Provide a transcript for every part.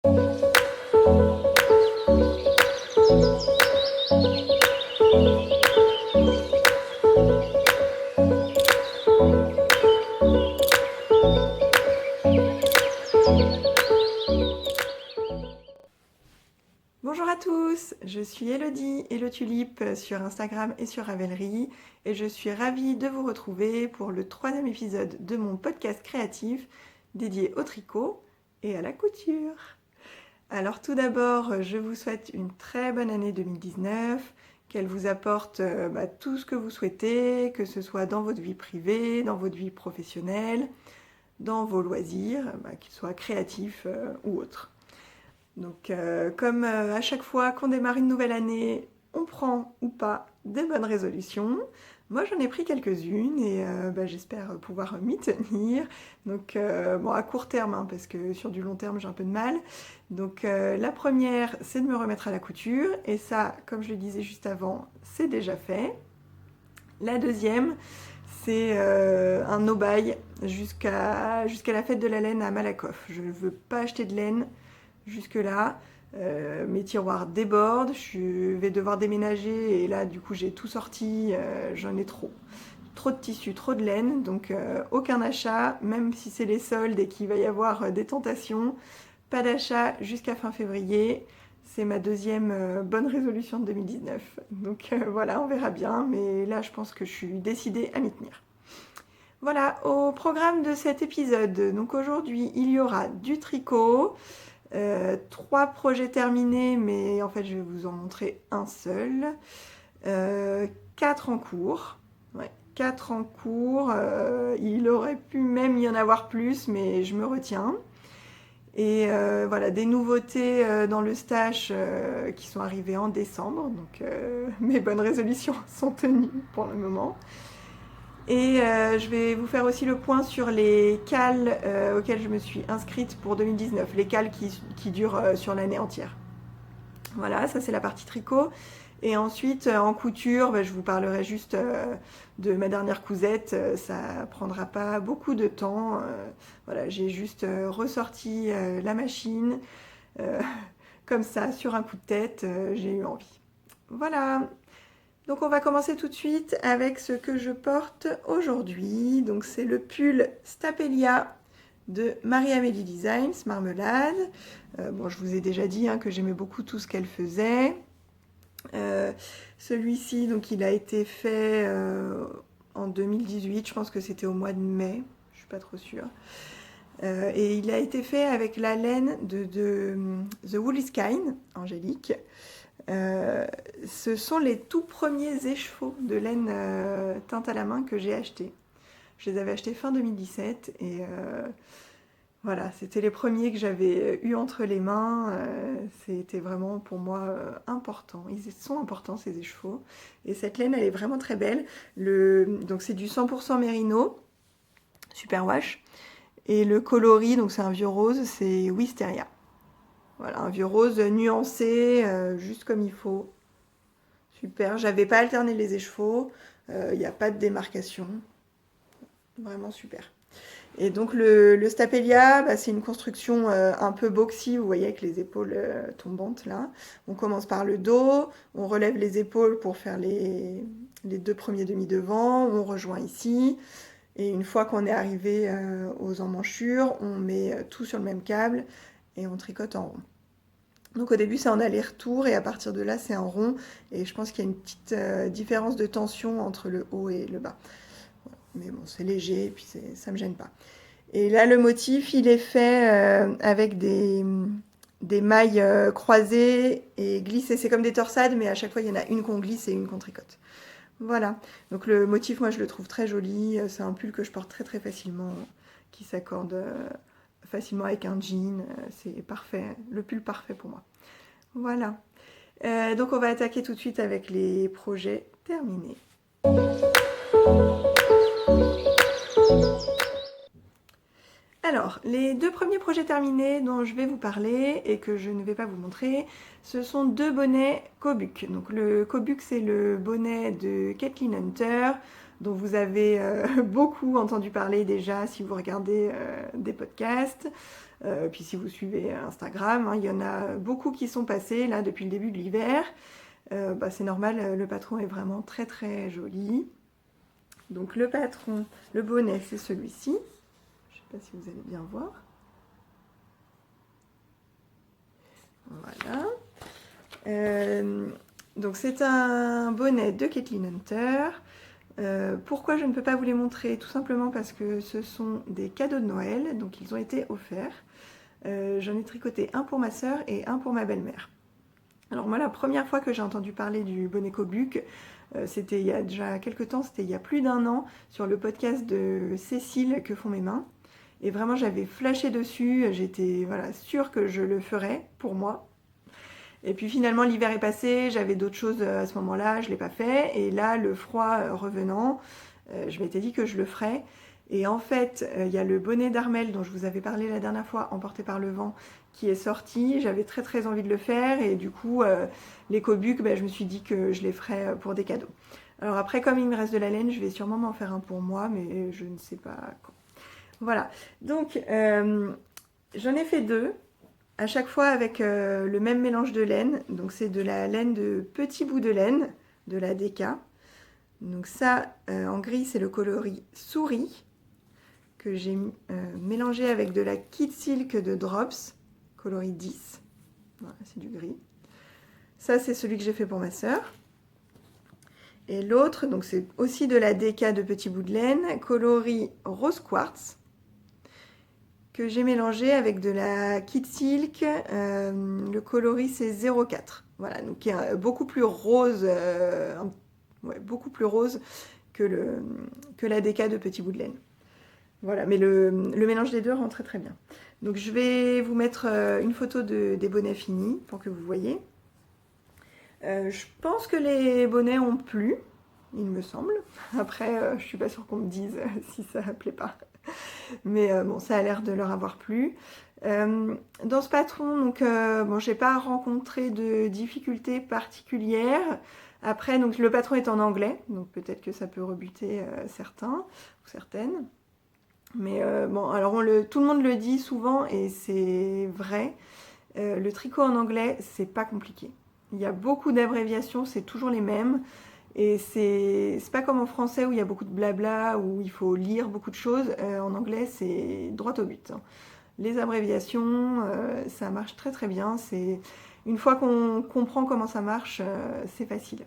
Bonjour à tous, je suis Elodie et le Tulipe sur Instagram et sur Ravelry et je suis ravie de vous retrouver pour le 3e épisode de mon podcast créatif dédié au tricot et à la couture. Alors tout d'abord, je vous souhaite une très bonne année 2019, qu'elle vous apporte tout ce que vous souhaitez, que ce soit dans votre vie privée, dans votre vie professionnelle, dans vos loisirs, qu'ils soient créatifs ou autres. Donc comme à chaque fois qu'on démarre une nouvelle année, on prend ou pas des bonnes résolutions. Moi j'en ai pris quelques-unes et j'espère pouvoir m'y tenir. Donc bon à court terme, hein, parce que sur du long terme j'ai un peu de mal. Donc la première c'est de me remettre à la couture et ça comme je le disais juste avant c'est déjà fait. La deuxième c'est un no-buy jusqu'à la fête de la laine à Malakoff. Je ne veux pas acheter de laine jusque-là. Mes tiroirs débordent, je vais devoir déménager et là du coup j'ai tout sorti, j'en ai trop. Trop de tissu, trop de laine, donc aucun achat, même si c'est les soldes et qu'il va y avoir des tentations, pas d'achat jusqu'à fin février. C'est ma deuxième bonne résolution de 2019. Donc voilà, on verra bien, mais là je pense que je suis décidée à m'y tenir. Voilà, au programme de cet épisode, donc aujourd'hui il y aura du tricot, 3 projets terminés, mais en fait je vais vous en montrer un seul. 4 en cours. Ouais, 4 en cours. Il aurait pu même y en avoir plus, mais je me retiens. Et voilà, des nouveautés dans le stage qui sont arrivées en décembre. Donc mes bonnes résolutions sont tenues pour le moment. Et je vais vous faire aussi le point sur les cales auxquelles je me suis inscrite pour 2019, les cales qui durent sur l'année entière. Voilà, ça c'est la partie tricot. Et ensuite, en couture, je vous parlerai juste de ma dernière cousette. Ça prendra pas beaucoup de temps. Voilà, j'ai juste ressorti la machine euh, comme ça, sur un coup de tête. J'ai eu envie. Voilà. Donc on va commencer tout de suite avec ce que je porte aujourd'hui. Donc c'est le pull Stapelia de Marie-Amélie Designs, Marmelade. Bon, je vous ai déjà dit que j'aimais beaucoup tout ce qu'elle faisait. Celui-ci, donc il a été fait en 2018, je pense que c'était au mois de mai, je suis pas trop sûre. Et il a été fait avec la laine de The Wool is Kind, Angélique. Ce sont les tout premiers écheveaux de laine teinte à la main que j'ai achetés. Je les avais achetés fin 2017 et voilà, c'était les premiers que j'avais eu entre les mains. C'était vraiment pour moi important. Ils sont importants ces écheveaux. Et cette laine, elle est vraiment très belle. Donc c'est du 100% mérino, super wash. Et le coloris, donc c'est un vieux rose, c'est Wisteria. Voilà, un vieux rose nuancé, juste comme il faut. Super, j'avais pas alterné les écheveaux, il n'y a pas de démarcation. Vraiment super. Et donc le Stapelia, c'est une construction un peu boxy, vous voyez, avec les épaules tombantes là. On commence par le dos, on relève les épaules pour faire les 2 premiers demi-devants, on rejoint ici. Et une fois qu'on est arrivé aux emmanchures, on met tout sur le même câble et on tricote en rond. Donc au début c'est en aller-retour et à partir de là c'est en rond. Et je pense qu'il y a une petite différence de tension entre le haut et le bas. Mais bon, c'est léger et puis ça me gêne pas. Et là, le motif, il est fait avec des mailles croisées et glissées. C'est comme des torsades, mais à chaque fois, il y en a une qu'on glisse et une qu'on tricote. Voilà. Donc le motif, moi, je le trouve très joli. C'est un pull que je porte très très facilement, qui s'accorde facilement avec un jean. C'est parfait. Le pull parfait pour moi. Voilà. Donc on va attaquer tout de suite avec les projets terminés. Alors, les 2 premiers projets terminés dont je vais vous parler et que je ne vais pas vous montrer, ce sont 2 bonnets Kobuk. Donc le Kobuk, c'est le bonnet de Kathleen Hunter, dont vous avez beaucoup entendu parler déjà si vous regardez des podcasts. Puis si vous suivez Instagram, hein, il y en a beaucoup qui sont passés là depuis le début de l'hiver. C'est normal, le patron est vraiment très très joli. Donc le patron, le bonnet, c'est celui-ci. Je ne sais pas si vous allez bien voir. Voilà. Donc c'est un bonnet de Kathleen Hunter. Pourquoi je ne peux pas vous les montrer? Tout simplement parce que ce sont des cadeaux de Noël, donc ils ont été offerts. J'en ai tricoté un pour ma sœur et un pour ma belle-mère. Alors moi, la première fois que j'ai entendu parler du bonnet Kobuc, c'était il y a déjà quelques temps, c'était il y a plus d'1 an, sur le podcast de Cécile Que font mes mains. Et vraiment, j'avais flashé dessus, j'étais sûre que je le ferais pour moi. Et puis finalement, l'hiver est passé, j'avais d'autres choses à ce moment-là, je ne l'ai pas fait. Et là, le froid revenant, je m'étais dit que je le ferais. Et en fait, il y a le bonnet d'Armel dont je vous avais parlé la dernière fois, Emporté par le vent, qui est sorti. J'avais très très envie de le faire. Et du coup, les Kobuc, je me suis dit que je les ferais pour des cadeaux. Alors après, comme il me reste de la laine, je vais sûrement m'en faire un pour moi, mais je ne sais pas quand. Voilà. Donc, j'en ai fait 2. À chaque fois avec le même mélange de laine. Donc c'est de la laine de petits bouts de laine, de la DK. Donc ça, en gris, c'est le coloris souris, que j'ai mélangé avec de la Kid Silk de Drops, coloris 10. Voilà, c'est du gris. Ça, c'est celui que j'ai fait pour ma sœur. Et l'autre, donc c'est aussi de la DK de petits bouts de laine, coloris rose quartz, que j'ai mélangé avec de la Kid Silk, le coloris c'est 04. Voilà, donc qui est beaucoup plus rose, beaucoup plus rose que la DK de petits bouts de laine. Voilà, mais le mélange des deux rend très très bien. Donc je vais vous mettre une photo des bonnets finis pour que vous voyez. Je pense que les bonnets ont plu, il me semble. Après, je suis pas sûre qu'on me dise si ça plaît pas. Mais bon, ça a l'air de leur avoir plu. Dans ce patron, donc j'ai pas rencontré de difficultés particulières. Après, donc le patron est en anglais, donc peut-être que ça peut rebuter certains ou certaines. Mais alors tout le monde le dit souvent et c'est vrai. Le tricot en anglais, c'est pas compliqué. Il y a beaucoup d'abréviations, c'est toujours les mêmes. Et c'est pas comme en français où il y a beaucoup de blabla, où il faut lire beaucoup de choses. En anglais, c'est droit au but. Les abréviations, ça marche très très bien. Une fois qu'on comprend comment ça marche, c'est facile.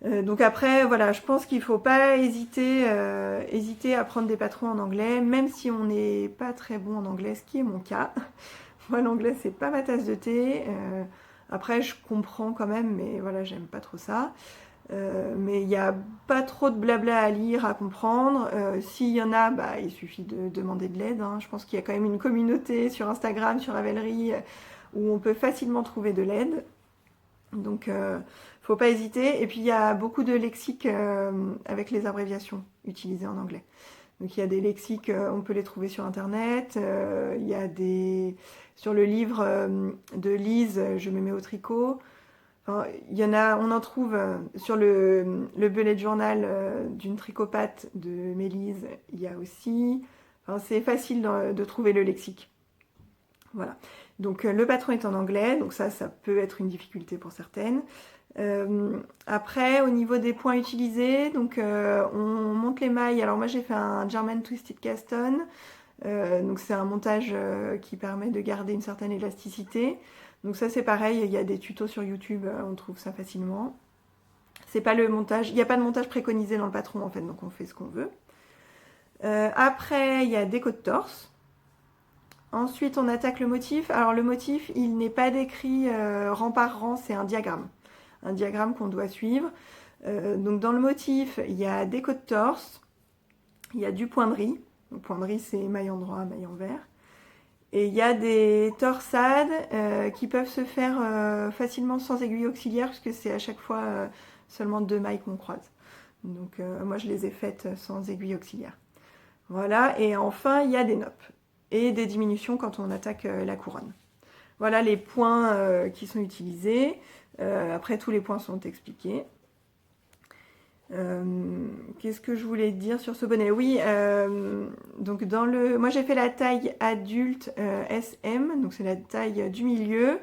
Donc après, voilà, je pense qu'il ne faut pas hésiter à prendre des patrons en anglais, même si on n'est pas très bon en anglais, ce qui est mon cas. Moi, l'anglais, c'est pas ma tasse de thé. Après, je comprends quand même, mais voilà, j'aime pas trop ça. Mais il n'y a pas trop de blabla à lire, à comprendre. S'il y en a, il suffit de demander de l'aide. Hein. Je pense qu'il y a quand même une communauté sur Instagram, sur Ravelry, où on peut facilement trouver de l'aide. Donc, faut pas hésiter. Et puis, il y a beaucoup de lexiques avec les abréviations utilisées en anglais. Donc, il y a des lexiques, on peut les trouver sur Internet. Il y a sur le livre de Lise, Je me mets au tricot. Enfin, il y en a, on en trouve sur le bullet journal d'une tricopathe de Mélise. Il y a aussi. Enfin, c'est facile de trouver le lexique. Voilà. Donc le patron est en anglais, donc ça peut être une difficulté pour certaines. Après, au niveau des points utilisés, donc on monte les mailles. Alors moi j'ai fait un German Twisted Cast On, donc c'est un montage qui permet de garder une certaine élasticité. Donc ça c'est pareil, il y a des tutos sur YouTube, on trouve ça facilement. C'est pas le montage, il n'y a pas de montage préconisé dans le patron en fait, donc on fait ce qu'on veut. Après, il y a déco de torse. Ensuite, on attaque le motif. Alors le motif, il n'est pas décrit rang par rang, c'est un diagramme qu'on doit suivre. Donc dans le motif, il y a déco de torse, il y a du point de riz. Donc point de riz, c'est maille en droit, maille en vert. Et il y a des torsades qui peuvent se faire facilement sans aiguille auxiliaire, puisque c'est à chaque fois seulement 2 mailles qu'on croise. Donc moi, je les ai faites sans aiguille auxiliaire. Voilà, et enfin, il y a des noppes et des diminutions quand on attaque la couronne. Voilà les points qui sont utilisés. Après, tous les points sont expliqués. Qu'est-ce que je voulais dire sur ce bonnet? Oui, donc moi j'ai fait la taille adulte SM, donc c'est la taille du milieu.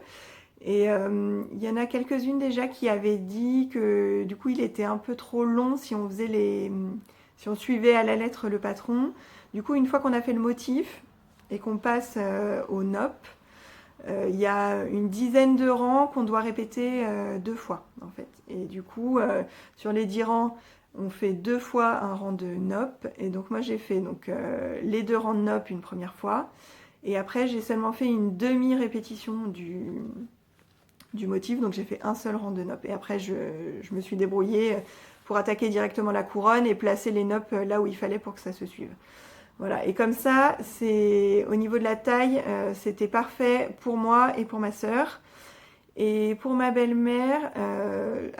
Et il y en a quelques-unes déjà qui avaient dit que du coup il était un peu trop long si on si on suivait à la lettre le patron. Du coup, une fois qu'on a fait le motif et qu'on passe au NOP, il y a une dizaine de rangs qu'on doit répéter 2 fois en fait. Et du coup, sur les 10 rangs, on fait 2 fois un rang de NOP. Et donc moi j'ai fait les 2 rangs de NOP une première fois. Et après j'ai seulement fait une demi-répétition du motif, donc j'ai fait un seul rang de NOP. Et après je me suis débrouillée pour attaquer directement la couronne et placer les NOP là où il fallait pour que ça se suive. Voilà, et comme ça, c'est au niveau de la taille, c'était parfait pour moi et pour ma sœur. Et pour ma belle-mère,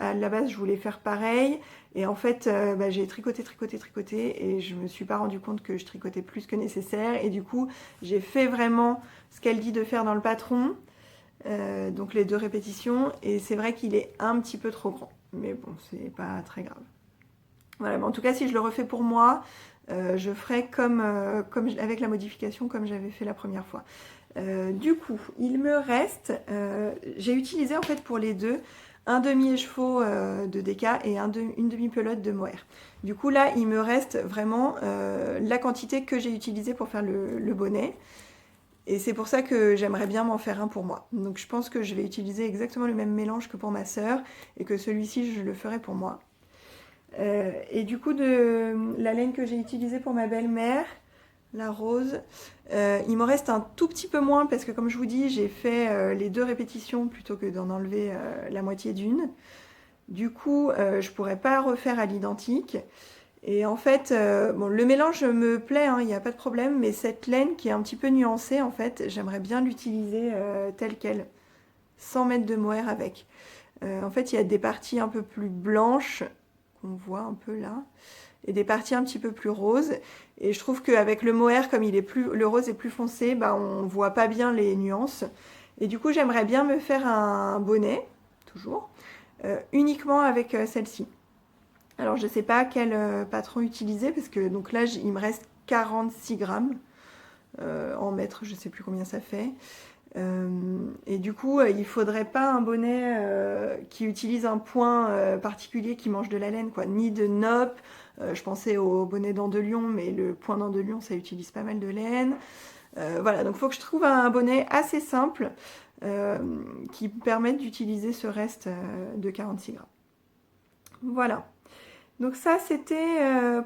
à la base, je voulais faire pareil. Et en fait, j'ai tricoté. Et je me suis pas rendu compte que je tricotais plus que nécessaire. Et du coup, j'ai fait vraiment ce qu'elle dit de faire dans le patron. Donc les 2 répétitions. Et c'est vrai qu'il est un petit peu trop grand. Mais bon, c'est pas très grave. Voilà, mais en tout cas, si je le refais pour moi, je ferai avec la modification comme j'avais fait la première fois. Du coup, il me reste, j'ai utilisé en fait pour les deux un demi-écheveau de DK et une demi-pelote de mohair. Du coup là, il me reste vraiment la quantité que j'ai utilisée pour faire le bonnet. Et c'est pour ça que j'aimerais bien m'en faire un pour moi. Donc je pense que je vais utiliser exactement le même mélange que pour ma sœur et que celui-ci, je le ferai pour moi. Et du coup, de la laine que j'ai utilisée pour ma belle-mère, la rose, il m'en reste un tout petit peu moins parce que comme je vous dis, j'ai fait les 2 répétitions plutôt que d'en enlever la moitié d'une. Du coup, je pourrais pas refaire à l'identique. Et en fait, bon, le mélange me plaît, il n'y a pas de problème, mais cette laine qui est un petit peu nuancée, en fait, j'aimerais bien l'utiliser telle qu'elle, sans mettre de mohair avec. En fait, il y a des parties un peu plus blanches qu'on voit un peu là, et des parties un petit peu plus roses. Et je trouve qu'avec le mohair, comme le rose est plus foncé, on voit pas bien les nuances. Et du coup, j'aimerais bien me faire un bonnet, toujours, uniquement avec celle-ci. Alors, je sais pas quel patron utiliser, parce que donc là, il me reste 46 grammes en mètres, je sais plus combien ça fait. Et du coup, il faudrait pas un bonnet qui utilise un point particulier qui mange de la laine, quoi. Ni de nopp. Je pensais au bonnet d'Andelion, mais le point d'Andelion, ça utilise pas mal de laine. Voilà, donc il faut que je trouve un bonnet assez simple qui permette d'utiliser ce reste de 46 grammes. Voilà. Donc ça, c'était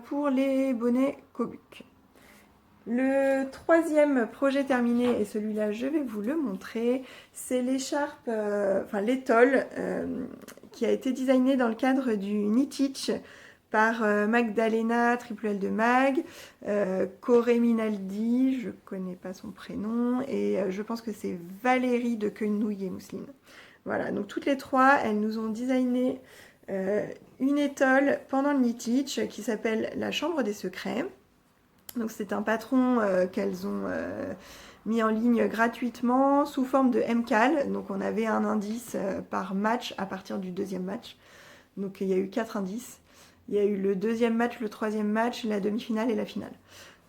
pour les bonnets Kobuk. Le troisième projet terminé, et celui-là je vais vous le montrer, c'est l'écharpe, enfin l'étole qui a été designée dans le cadre du Knitich par Magdalena, triple L de Mag, Coré Minaldi, je connais pas son prénom, et je pense que c'est Valérie de Quenouille et Mousseline. Voilà, donc toutes les trois, elles nous ont designé une étole pendant le Knitich qui s'appelle la Chambre des Secrets. Donc c'est un patron qu'elles ont mis en ligne gratuitement sous forme de MCAL. Donc on avait un indice par match à partir du 2e match. Donc il y a eu 4 indices. Il y a eu le 2e match, le 3e match, la demi-finale et la finale.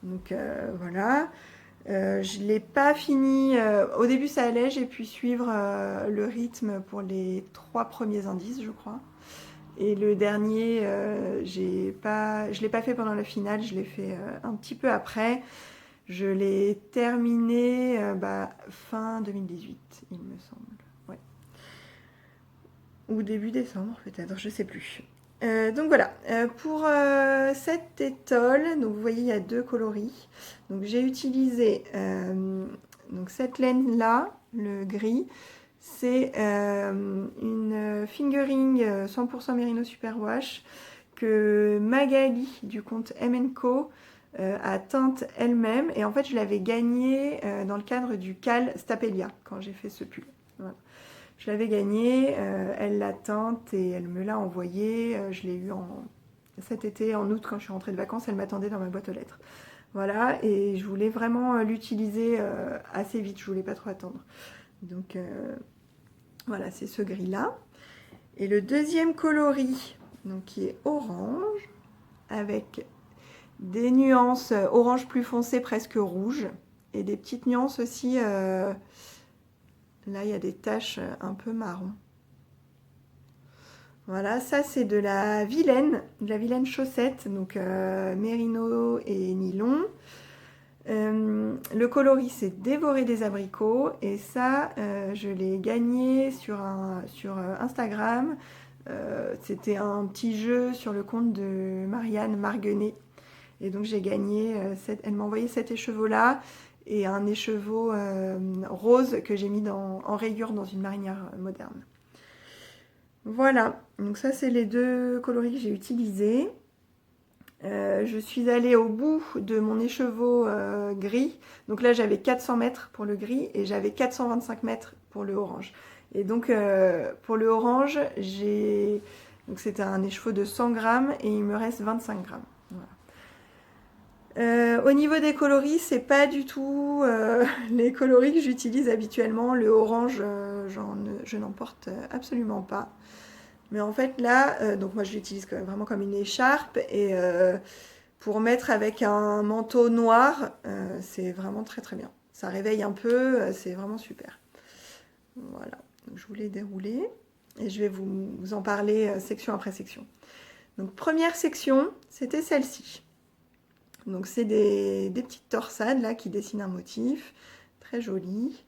Donc voilà. Je ne l'ai pas fini. Au début ça allait, j'ai pu suivre le rythme pour les 3 premiers indices, je crois. Et le dernier, je ne l'ai pas fait pendant la finale, je l'ai fait un petit peu après. Je l'ai terminé fin 2018, il me semble. Ouais. Ou début décembre peut-être, je ne sais plus. Donc voilà, pour cette étole, donc vous voyez il y a 2 coloris. Donc j'ai utilisé donc cette laine là, le gris. C'est une fingering 100% Merino Superwash que Magali du compte M&Co a teinte elle-même. Et en fait, je l'avais gagnée dans le cadre du Cal Stapelia quand j'ai fait ce pull. Voilà. Je l'avais gagnée, elle l'a teinte et elle me l'a envoyée. Je l'ai eu cet été, en août, quand je suis rentrée de vacances, elle m'attendait dans ma boîte aux lettres. Voilà, et je voulais vraiment l'utiliser assez vite, je voulais pas trop attendre. Donc voilà, c'est ce gris-là. Et le deuxième coloris, donc qui est orange, avec des nuances orange plus foncé, presque rouge, et des petites nuances aussi, là il y a des taches un peu marron. Voilà, ça c'est de la vilaine chaussette, donc mérino et nylon. Le coloris c'est dévorer des abricots, et ça je l'ai gagné sur Instagram. C'était un petit jeu sur le compte de Marianne Marguenet, et donc j'ai gagné, elle m'a envoyé cet écheveau là et un écheveau rose que j'ai mis en rayure dans une marinière moderne. Voilà, donc ça c'est les deux coloris que j'ai utilisés. Je suis allée au bout de mon écheveau gris. Donc là j'avais 400 mètres pour le gris et j'avais 425 mètres pour le orange. Et donc pour le orange, donc c'était un écheveau de 100 grammes et il me reste 25 grammes. Voilà. Au niveau des coloris, c'est pas du tout les coloris que j'utilise habituellement. Le orange, je n'en porte absolument pas. Mais en fait là, donc moi je l'utilise vraiment comme une écharpe, et pour mettre avec un manteau noir, c'est vraiment très très bien. Ça réveille un peu, c'est vraiment super. Voilà, donc je vous l'ai déroulé et je vais vous en parler section après section. Donc première section, c'était celle-ci. Donc c'est des petites torsades là qui dessinent un motif, très joli.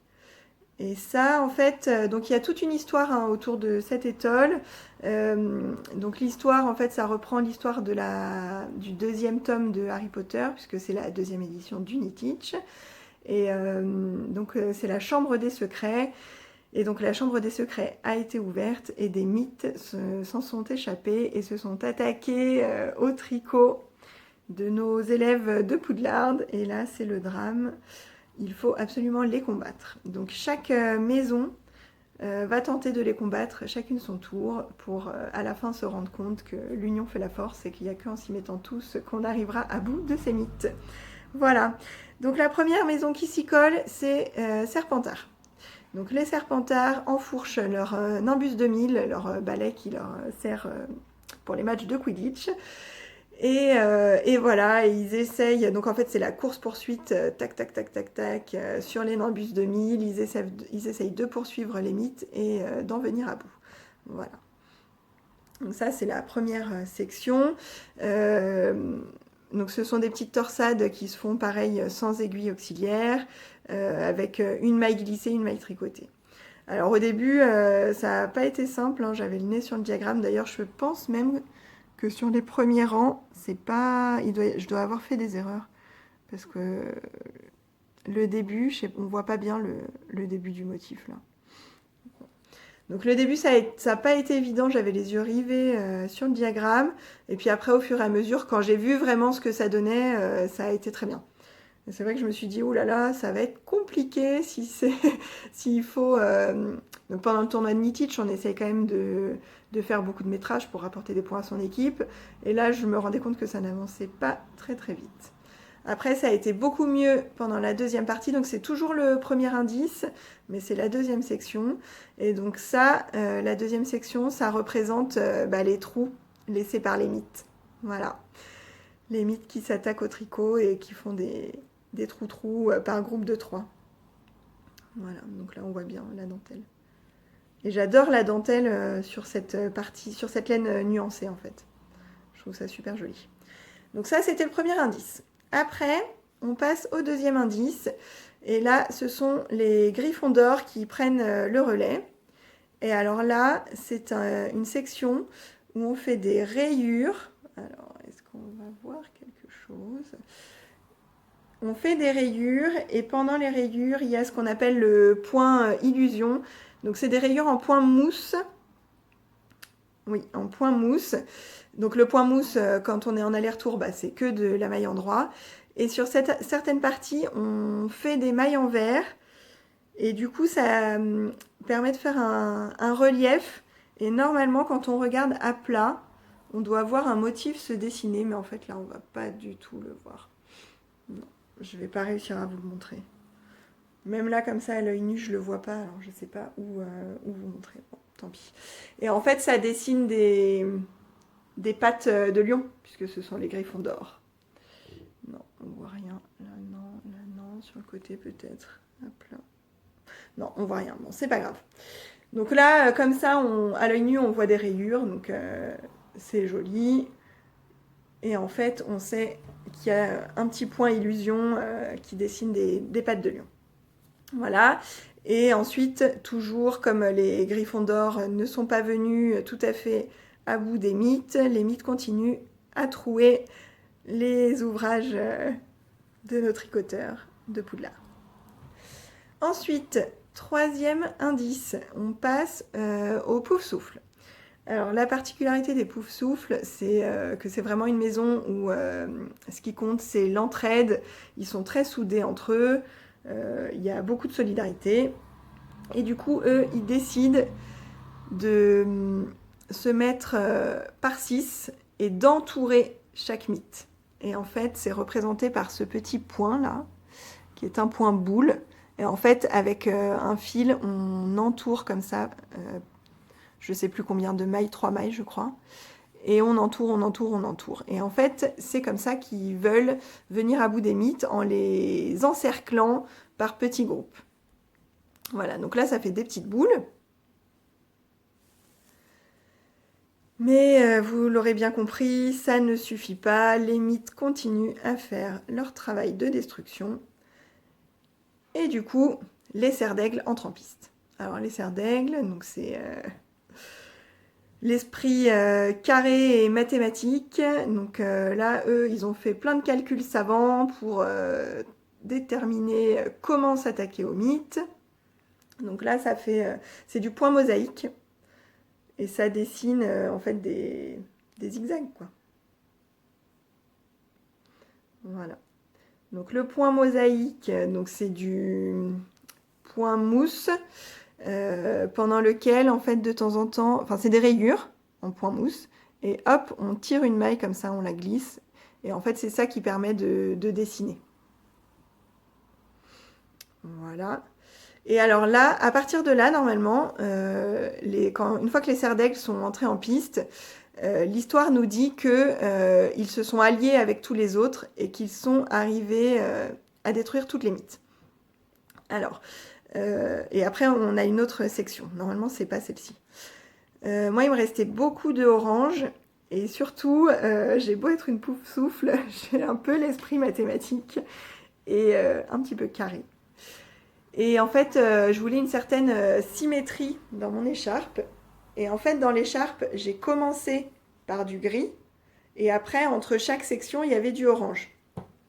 Et ça, en fait, donc il y a toute une histoire autour de cette étole. Donc l'histoire, en fait, ça reprend l'histoire du deuxième tome de Harry Potter, puisque c'est la deuxième édition d'Uniteach. Et donc c'est la Chambre des Secrets. Et donc la Chambre des Secrets a été ouverte et des mythes s'en sont échappés et se sont attaqués au tricot de nos élèves de Poudlard. Et là, c'est le drame. Il faut absolument les combattre. Donc chaque maison va tenter de les combattre, chacune son tour, pour à la fin se rendre compte que l'union fait la force et qu'il n'y a qu'en s'y mettant tous qu'on arrivera à bout de ces mythes. Voilà. Donc la première maison qui s'y colle, c'est Serpentard. Donc les Serpentards enfourchent leur Nimbus 2000, leur balai qui leur sert pour les matchs de Quidditch. Et voilà, et ils essayent, donc en fait c'est la course-poursuite, tac, tac, tac, tac, tac, sur les Nimbus 2000, ils essayent de poursuivre les mythes et d'en venir à bout. Voilà. Donc ça c'est la première section. Donc ce sont des petites torsades qui se font pareil sans aiguille auxiliaire, avec une maille glissée, une maille tricotée. Alors au début, ça n'a pas été simple, hein, j'avais le nez sur le diagramme, d'ailleurs je pense même que sur les premiers rangs, c'est pas, je dois avoir fait des erreurs, parce que le début, on voit pas bien le début du motif là. Donc le début, ça n'a pas été évident, j'avais les yeux rivés sur le diagramme, et puis après au fur et à mesure, quand j'ai vu vraiment ce que ça donnait, ça a été très bien. Et c'est vrai que je me suis dit, oh là là, ça va être compliqué s'il faut... Donc pendant le tournoi de Uniteach, on essaye quand même de faire beaucoup de métrages pour rapporter des points à son équipe. Et là, je me rendais compte que ça n'avançait pas très très vite. Après, ça a été beaucoup mieux pendant la deuxième partie. Donc c'est toujours le premier indice, mais c'est la deuxième section. Et donc ça, la deuxième section, ça représente les trous laissés par les mythes. Voilà. Les mythes qui s'attaquent au tricot et qui font des trous-trous par groupe de 3. Voilà, donc là on voit bien la dentelle. Et j'adore la dentelle sur cette partie, sur cette laine nuancée en fait. Je trouve ça super joli. Donc ça c'était le premier indice. Après, on passe au deuxième indice. Et là, ce sont les Griffons d'or qui prennent le relais. Et alors là, c'est une section où on fait des rayures. Alors, est-ce qu'on va voir quelque chose ? On fait des rayures et pendant les rayures, il y a ce qu'on appelle le point illusion. Donc c'est des rayures en point mousse. Oui, en point mousse. Donc le point mousse, quand on est en aller-retour, c'est que de la maille en droit. Et sur certaines parties, on fait des mailles en vert. Et du coup, ça permet de faire un relief. Et normalement, quand on regarde à plat, on doit voir un motif se dessiner. Mais en fait, là, on ne va pas du tout le voir. Non. Je vais pas réussir à vous le montrer. Même là, comme ça, à l'œil nu, je le vois pas. Alors, je sais pas où vous montrer. Bon, tant pis. Et en fait, ça dessine des des pattes de lion, puisque ce sont les griffons d'or. Non, on voit rien. Là non, sur le côté peut-être. Hop là. Non, on voit rien. Bon, c'est pas grave. Donc là, comme ça, à l'œil nu, on voit des rayures, donc c'est joli. Et en fait, on sait qu'il y a un petit point illusion qui dessine des pattes de lion. Voilà. Et ensuite, toujours comme les griffons d'or ne sont pas venus tout à fait à bout des mythes, les mythes continuent à trouer les ouvrages de nos tricoteurs de Poudlard. Ensuite, troisième indice, on passe au pouf souffle. Alors la particularité des pouf souffle, c'est que c'est vraiment une maison où ce qui compte, c'est l'entraide. Ils sont très soudés entre eux, il y a beaucoup de solidarité. Et du coup, eux, ils décident de se mettre par 6 et d'entourer chaque mythe. Et en fait, c'est représenté par ce petit point là, qui est un point boule. Et en fait, avec un fil, on entoure comme ça, je sais plus combien de mailles, 3 mailles je crois. Et on entoure, on entoure, on entoure. Et en fait, c'est comme ça qu'ils veulent venir à bout des mythes en les encerclant par petits groupes. Voilà, donc là, ça fait des petites boules. Mais vous l'aurez bien compris, ça ne suffit pas. Les mythes continuent à faire leur travail de destruction. Et du coup, les serres d'aigle entrent en piste. Alors les serres d'aigle, donc c'est l'esprit carré et mathématique. Donc là, eux, ils ont fait plein de calculs savants pour déterminer comment s'attaquer aux mythes. Donc là, ça fait, c'est du point mosaïque. Et ça dessine en fait des zigzags, quoi. Voilà. Donc le point mosaïque, donc c'est du point mousse, pendant lequel, en fait, de temps en temps, enfin c'est des rayures en point mousse, et hop, on tire une maille comme ça, on la glisse, et en fait c'est ça qui permet de dessiner. Voilà. Et alors là, à partir de là, normalement, une fois que les serres d'aigle sont entrés en piste, l'histoire nous dit qu'ils se sont alliés avec tous les autres et qu'ils sont arrivés à détruire toutes les mythes. Alors, et après, on a une autre section. Normalement, c'est pas celle-ci. Moi, il me restait beaucoup de orange. Et surtout, j'ai beau être une pouf souffle, j'ai un peu l'esprit mathématique et un petit peu carré. Et en fait, je voulais une certaine symétrie dans mon écharpe. Et en fait, dans l'écharpe, j'ai commencé par du gris. Et après, entre chaque section, il y avait du orange.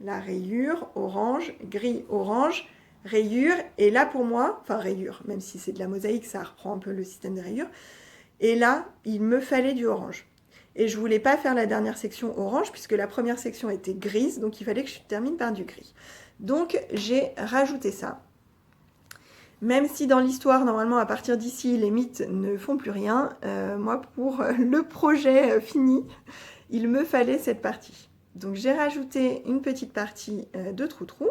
La rayure, orange, gris, orange, rayure. Et là, pour moi, enfin rayure, même si c'est de la mosaïque, ça reprend un peu le système des rayures. Et là, il me fallait du orange. Et je voulais pas faire la dernière section orange, puisque la première section était grise. Donc, il fallait que je termine par du gris. Donc, j'ai rajouté ça. Même si dans l'histoire, normalement, à partir d'ici, les mythes ne font plus rien, moi, pour le projet fini, il me fallait cette partie. Donc, j'ai rajouté une petite partie de trou-trou.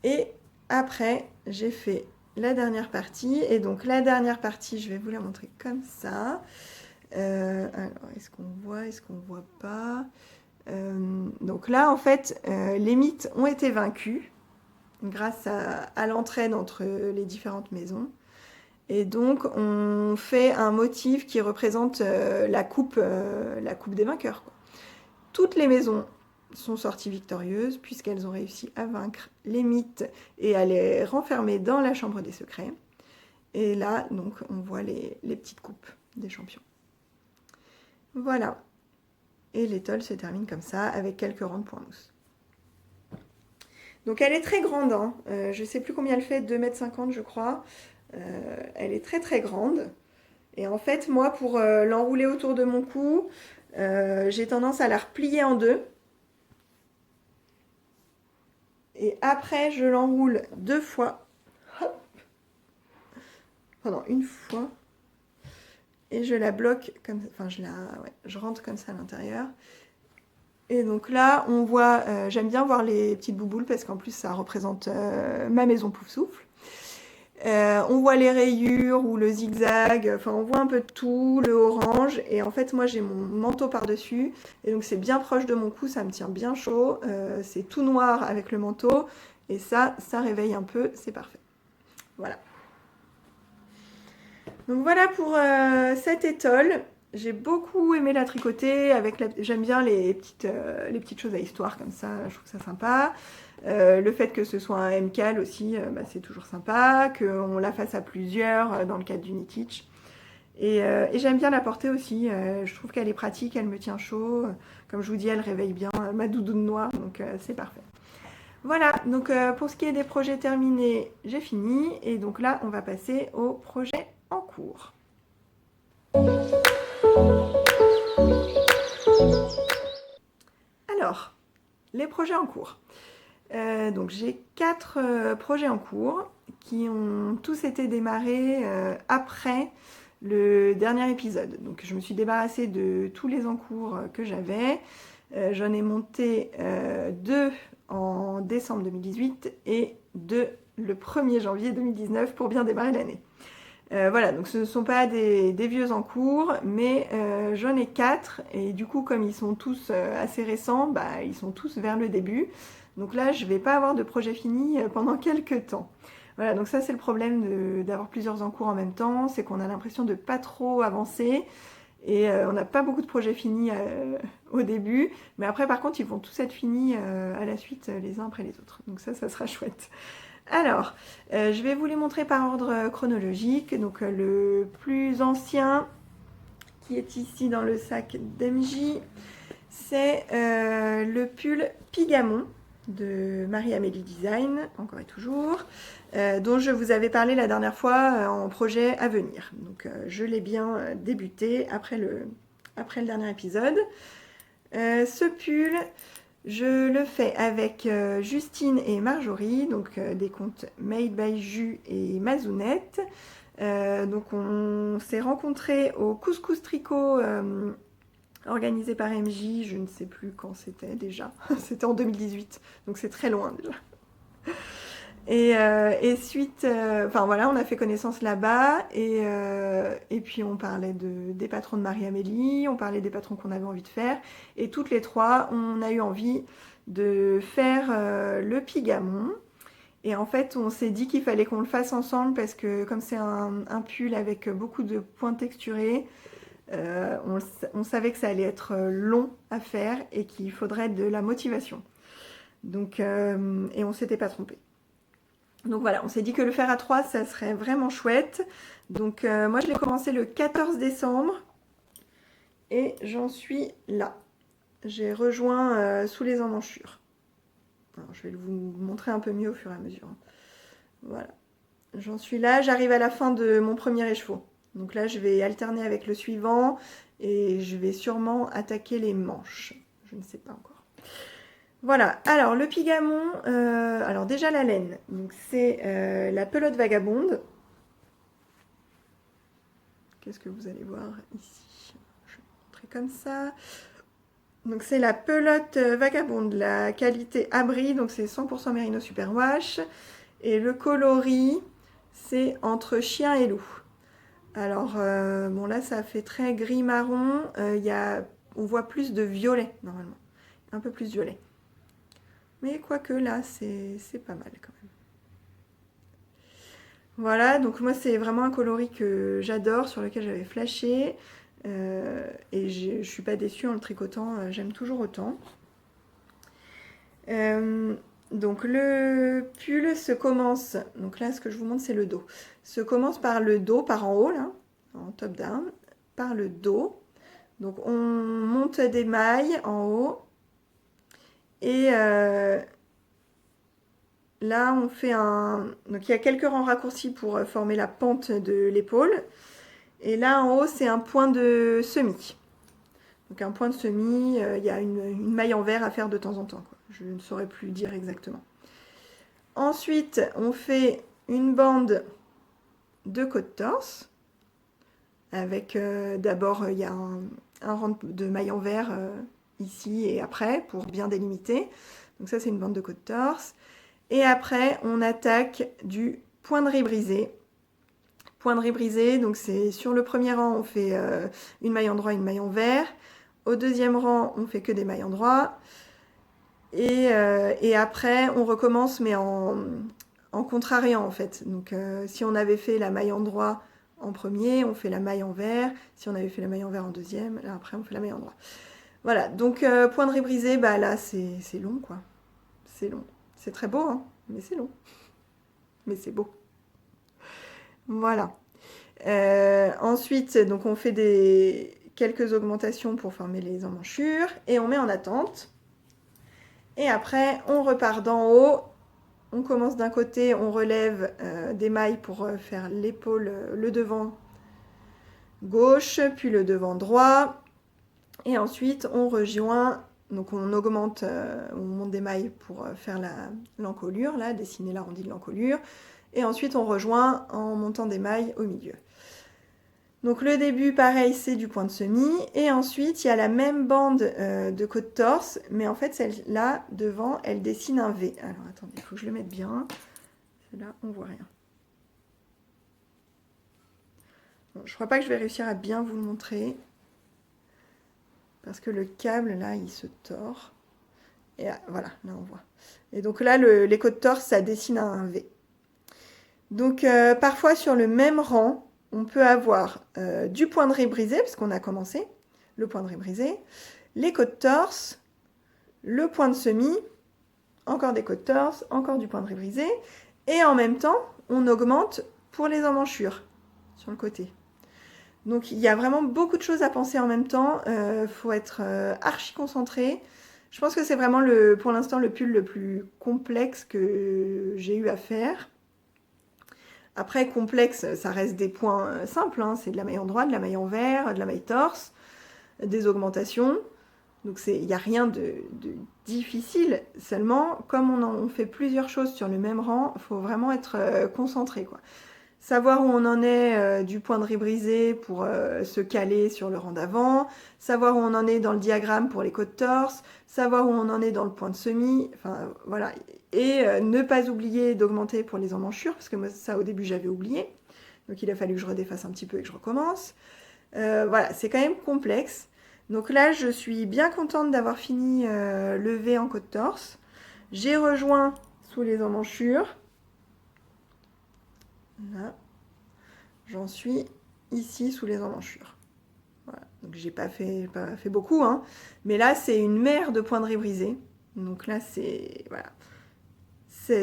Et après, j'ai fait la dernière partie. Et donc, la dernière partie, je vais vous la montrer comme ça. Alors, est-ce qu'on voit, est-ce qu'on voit pas donc là, en fait, les mythes ont été vaincus grâce à l'entraide entre les différentes maisons. Et donc, on fait un motif qui représente la coupe des vainqueurs, quoi. Toutes les maisons sont sorties victorieuses puisqu'elles ont réussi à vaincre les mythes et à les renfermer dans la chambre des secrets. Et là, donc, on voit les petites coupes des champions. Voilà. Et l'étole se termine comme ça, avec quelques rangs de points mousse. Donc elle est très grande, hein. Je ne sais plus combien elle fait, 2,50 m je crois. Elle est très très grande. Et en fait, moi, pour l'enrouler autour de mon cou, j'ai tendance à la replier en deux. Et après, je l'enroule 2 fois. Hop. Pardon, une fois. Et je la bloque comme ça. Enfin, je rentre comme ça à l'intérieur. Et donc là, on voit, j'aime bien voir les petites bouboules parce qu'en plus, ça représente ma maison pouf souffle. on voit les rayures ou le zigzag, enfin on voit un peu de tout, le orange. Et en fait, moi j'ai mon manteau par-dessus. Et donc c'est bien proche de mon cou, ça me tient bien chaud. C'est tout noir avec le manteau. Et ça réveille un peu, c'est parfait. Voilà. Donc voilà pour cette étole. J'ai beaucoup aimé la tricoter. J'aime bien les petites choses à histoire comme ça, je trouve ça sympa. Le fait que ce soit un MCAL aussi, c'est toujours sympa. Qu'on la fasse à plusieurs dans le cadre du Knit-Teach. Et j'aime bien la porter aussi. Je trouve qu'elle est pratique, elle me tient chaud. Comme je vous dis, elle réveille bien ma doudoune noire, donc c'est parfait. Voilà, donc pour ce qui est des projets terminés, j'ai fini. Et donc là, on va passer aux projets en cours. Alors, les projets en cours. Donc j'ai 4 projets en cours qui ont tous été démarrés après le dernier épisode. Donc je me suis débarrassée de tous les encours que j'avais. J'en ai monté 2 en décembre 2018 et 2 le 1er janvier 2019 pour bien démarrer l'année. Voilà, donc ce ne sont pas des vieux en cours, mais j'en ai 4 et du coup comme ils sont tous assez récents, ils sont tous vers le début. Donc là je ne vais pas avoir de projet fini pendant quelques temps. Voilà, donc ça c'est le problème d'avoir plusieurs en cours en même temps, c'est qu'on a l'impression de pas trop avancer et on n'a pas beaucoup de projets finis au début, mais après par contre ils vont tous être finis à la suite les uns après les autres. Donc ça sera chouette. Alors, je vais vous les montrer par ordre chronologique. Donc le plus ancien qui est ici dans le sac d'MJ, c'est le pull Pigamon de Marie-Amélie Design, encore et toujours, dont je vous avais parlé la dernière fois en projet à venir. Donc je l'ai bien débuté après le dernier épisode. Ce pull, je le fais avec Justine et Marjorie, donc des comptes Made by Ju et Mazounette. Donc on s'est rencontrés au Couscous Tricot organisé par MJ, je ne sais plus quand c'était déjà, c'était en 2018, donc c'est très loin déjà. Et suite, enfin voilà, on a fait connaissance là-bas et puis on parlait des patrons de Marie-Amélie, on parlait des patrons qu'on avait envie de faire et toutes les trois, on a eu envie de faire le Pigamon. Et en fait, on s'est dit qu'il fallait qu'on le fasse ensemble parce que comme c'est un pull avec beaucoup de points texturés, on savait que ça allait être long à faire et qu'il faudrait de la motivation. Donc, et on s'était pas trompé. Donc voilà, on s'est dit que le faire à 3, ça serait vraiment chouette. Donc moi, je l'ai commencé le 14 décembre et j'en suis là. J'ai rejoint sous les emmanchures. Alors, je vais vous montrer un peu mieux au fur et à mesure. Voilà, j'en suis là. J'arrive à la fin de mon premier écheveau. Donc là, je vais alterner avec le suivant et je vais sûrement attaquer les manches. Je ne sais pas encore. Voilà, alors le Pigamon, alors déjà la laine, donc c'est la pelote vagabonde. Qu'est-ce que vous allez voir ici? Je vais montrer comme ça. Donc c'est la pelote vagabonde, la qualité abri, donc c'est 100% Merino Superwash. Et le coloris, c'est entre chien et loup. Alors, bon là ça fait très gris-marron, on voit plus de violet normalement, un peu plus violet. Mais quoique là, c'est pas mal quand même. Voilà, donc moi c'est vraiment un coloris que j'adore, sur lequel j'avais flashé. Et je suis pas déçue en le tricotant, j'aime toujours autant. Donc le pull se commence, donc là ce que je vous montre c'est le dos. Se commence par le dos, par en haut là, en top down, par le dos. Donc on monte des mailles en haut. Et là, on fait donc il y a quelques rangs raccourcis pour former la pente de l'épaule. Et là, en haut, c'est un point de semis. Donc un point de semis, il y a une maille en vert à faire de temps en temps, quoi. Je ne saurais plus dire exactement. Ensuite, on fait une bande de côte-torse. Avec d'abord, il y a un rang de maille en vert ici et après, pour bien délimiter. Donc ça, c'est une bande de côte-torse. Et après, on attaque du point de riz brisé poinderie brisée, donc c'est sur le premier rang, on fait une maille endroit, une maille envers. Au deuxième rang, on fait que des mailles endroit. Et après, on recommence, mais en contrariant en fait. Donc si on avait fait la maille endroit en premier, on fait la maille envers. Si on avait fait la maille envers en deuxième, là après on fait la maille endroit. Voilà, donc poinderie brisée, bah là c'est long quoi. C'est long. C'est très beau, hein, mais c'est long. Mais c'est beau. Voilà. Ensuite, donc on fait quelques augmentations pour former les emmanchures et on met en attente. Et après, on repart d'en haut. On commence d'un côté, on relève des mailles pour faire l'épaule, le devant gauche, puis le devant droit. Et ensuite, on rejoint, donc on augmente, on monte des mailles pour faire l'encolure, là, dessiner l'arrondi de l'encolure. Et ensuite, on rejoint en montant des mailles au milieu. Donc le début, pareil, c'est du point de semis. Et ensuite, il y a la même bande de côte-torse, mais en fait, celle-là, devant, elle dessine un V. Alors, attendez, il faut que je le mette bien. Là, on voit rien. Bon, je crois pas que je vais réussir à bien vous le montrer. Parce que le câble, là, il se tord. Et là, voilà, là, on voit. Et donc là, les côtes-torse, ça dessine un V. Donc, parfois, sur le même rang, on peut avoir du poinderie brisé, parce qu'on a commencé, le poinderie brisé, les côtes-torse, le point de semis, encore des côtes-torse, encore du poinderie brisé, et en même temps, on augmente pour les emmanchures sur le côté. Donc il y a vraiment beaucoup de choses à penser en même temps, faut être archi concentré. Je pense que c'est vraiment pour l'instant le pull le plus complexe que j'ai eu à faire. Après, complexe, ça reste des points simples, hein. C'est de la maille endroit, de la maille envers, de la maille torse, des augmentations. Donc il n'y a rien de difficile, seulement comme on fait plusieurs choses sur le même rang, il faut vraiment être concentré, quoi. Savoir où on en est du poinderie brisé pour se caler sur le rang d'avant, savoir où on en est dans le diagramme pour les côtes-torse, savoir où on en est dans le point de semis, enfin voilà. Et ne pas oublier d'augmenter pour les emmanchures, parce que moi ça au début j'avais oublié, donc il a fallu que je redéfasse un petit peu et que je recommence. Voilà, c'est quand même complexe. Donc là je suis bien contente d'avoir fini le V en côte-torse. J'ai rejoint sous les emmanchures. Là, j'en suis ici sous les emmanchures. Voilà. Donc j'ai pas fait beaucoup, hein. Mais là c'est une mer de poinderie brisée. Donc là c'est voilà,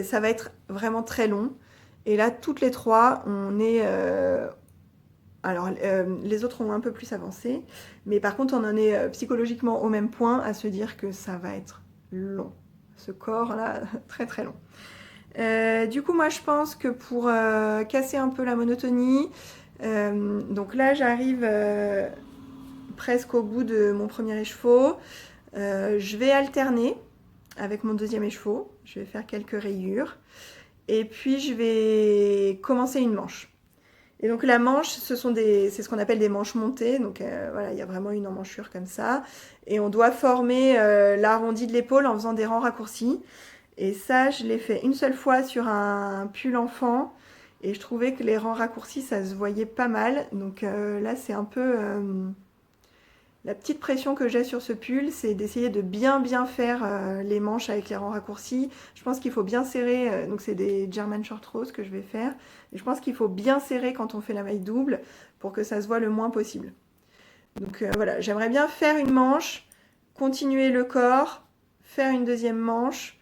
ça va être vraiment très long. Et là toutes les trois, on est alors les autres ont un peu plus avancé, mais par contre on en est psychologiquement au même point à se dire que ça va être long. Ce corps là, très très long. Du coup, moi, je pense que pour casser un peu la monotonie, donc là, j'arrive presque au bout de mon premier écheveau. Je vais alterner avec mon deuxième écheveau. Je vais faire quelques rayures. Et puis, je vais commencer une manche. Et donc, la manche, c'est ce qu'on appelle des manches montées. Donc, voilà, il y a vraiment une emmanchure comme ça. Et on doit former l'arrondi de l'épaule en faisant des rangs raccourcis. Et ça, je l'ai fait une seule fois sur un pull enfant. Et je trouvais que les rangs raccourcis, ça se voyait pas mal. Donc là, c'est un peu la petite pression que j'ai sur ce pull, c'est d'essayer de bien faire les manches avec les rangs raccourcis. Je pense qu'il faut bien serrer. Donc c'est des German Short Rows que je vais faire. Et je pense qu'il faut bien serrer quand on fait la maille double pour que ça se voit le moins possible. Donc voilà, j'aimerais bien faire une manche, continuer le corps, faire une deuxième manche.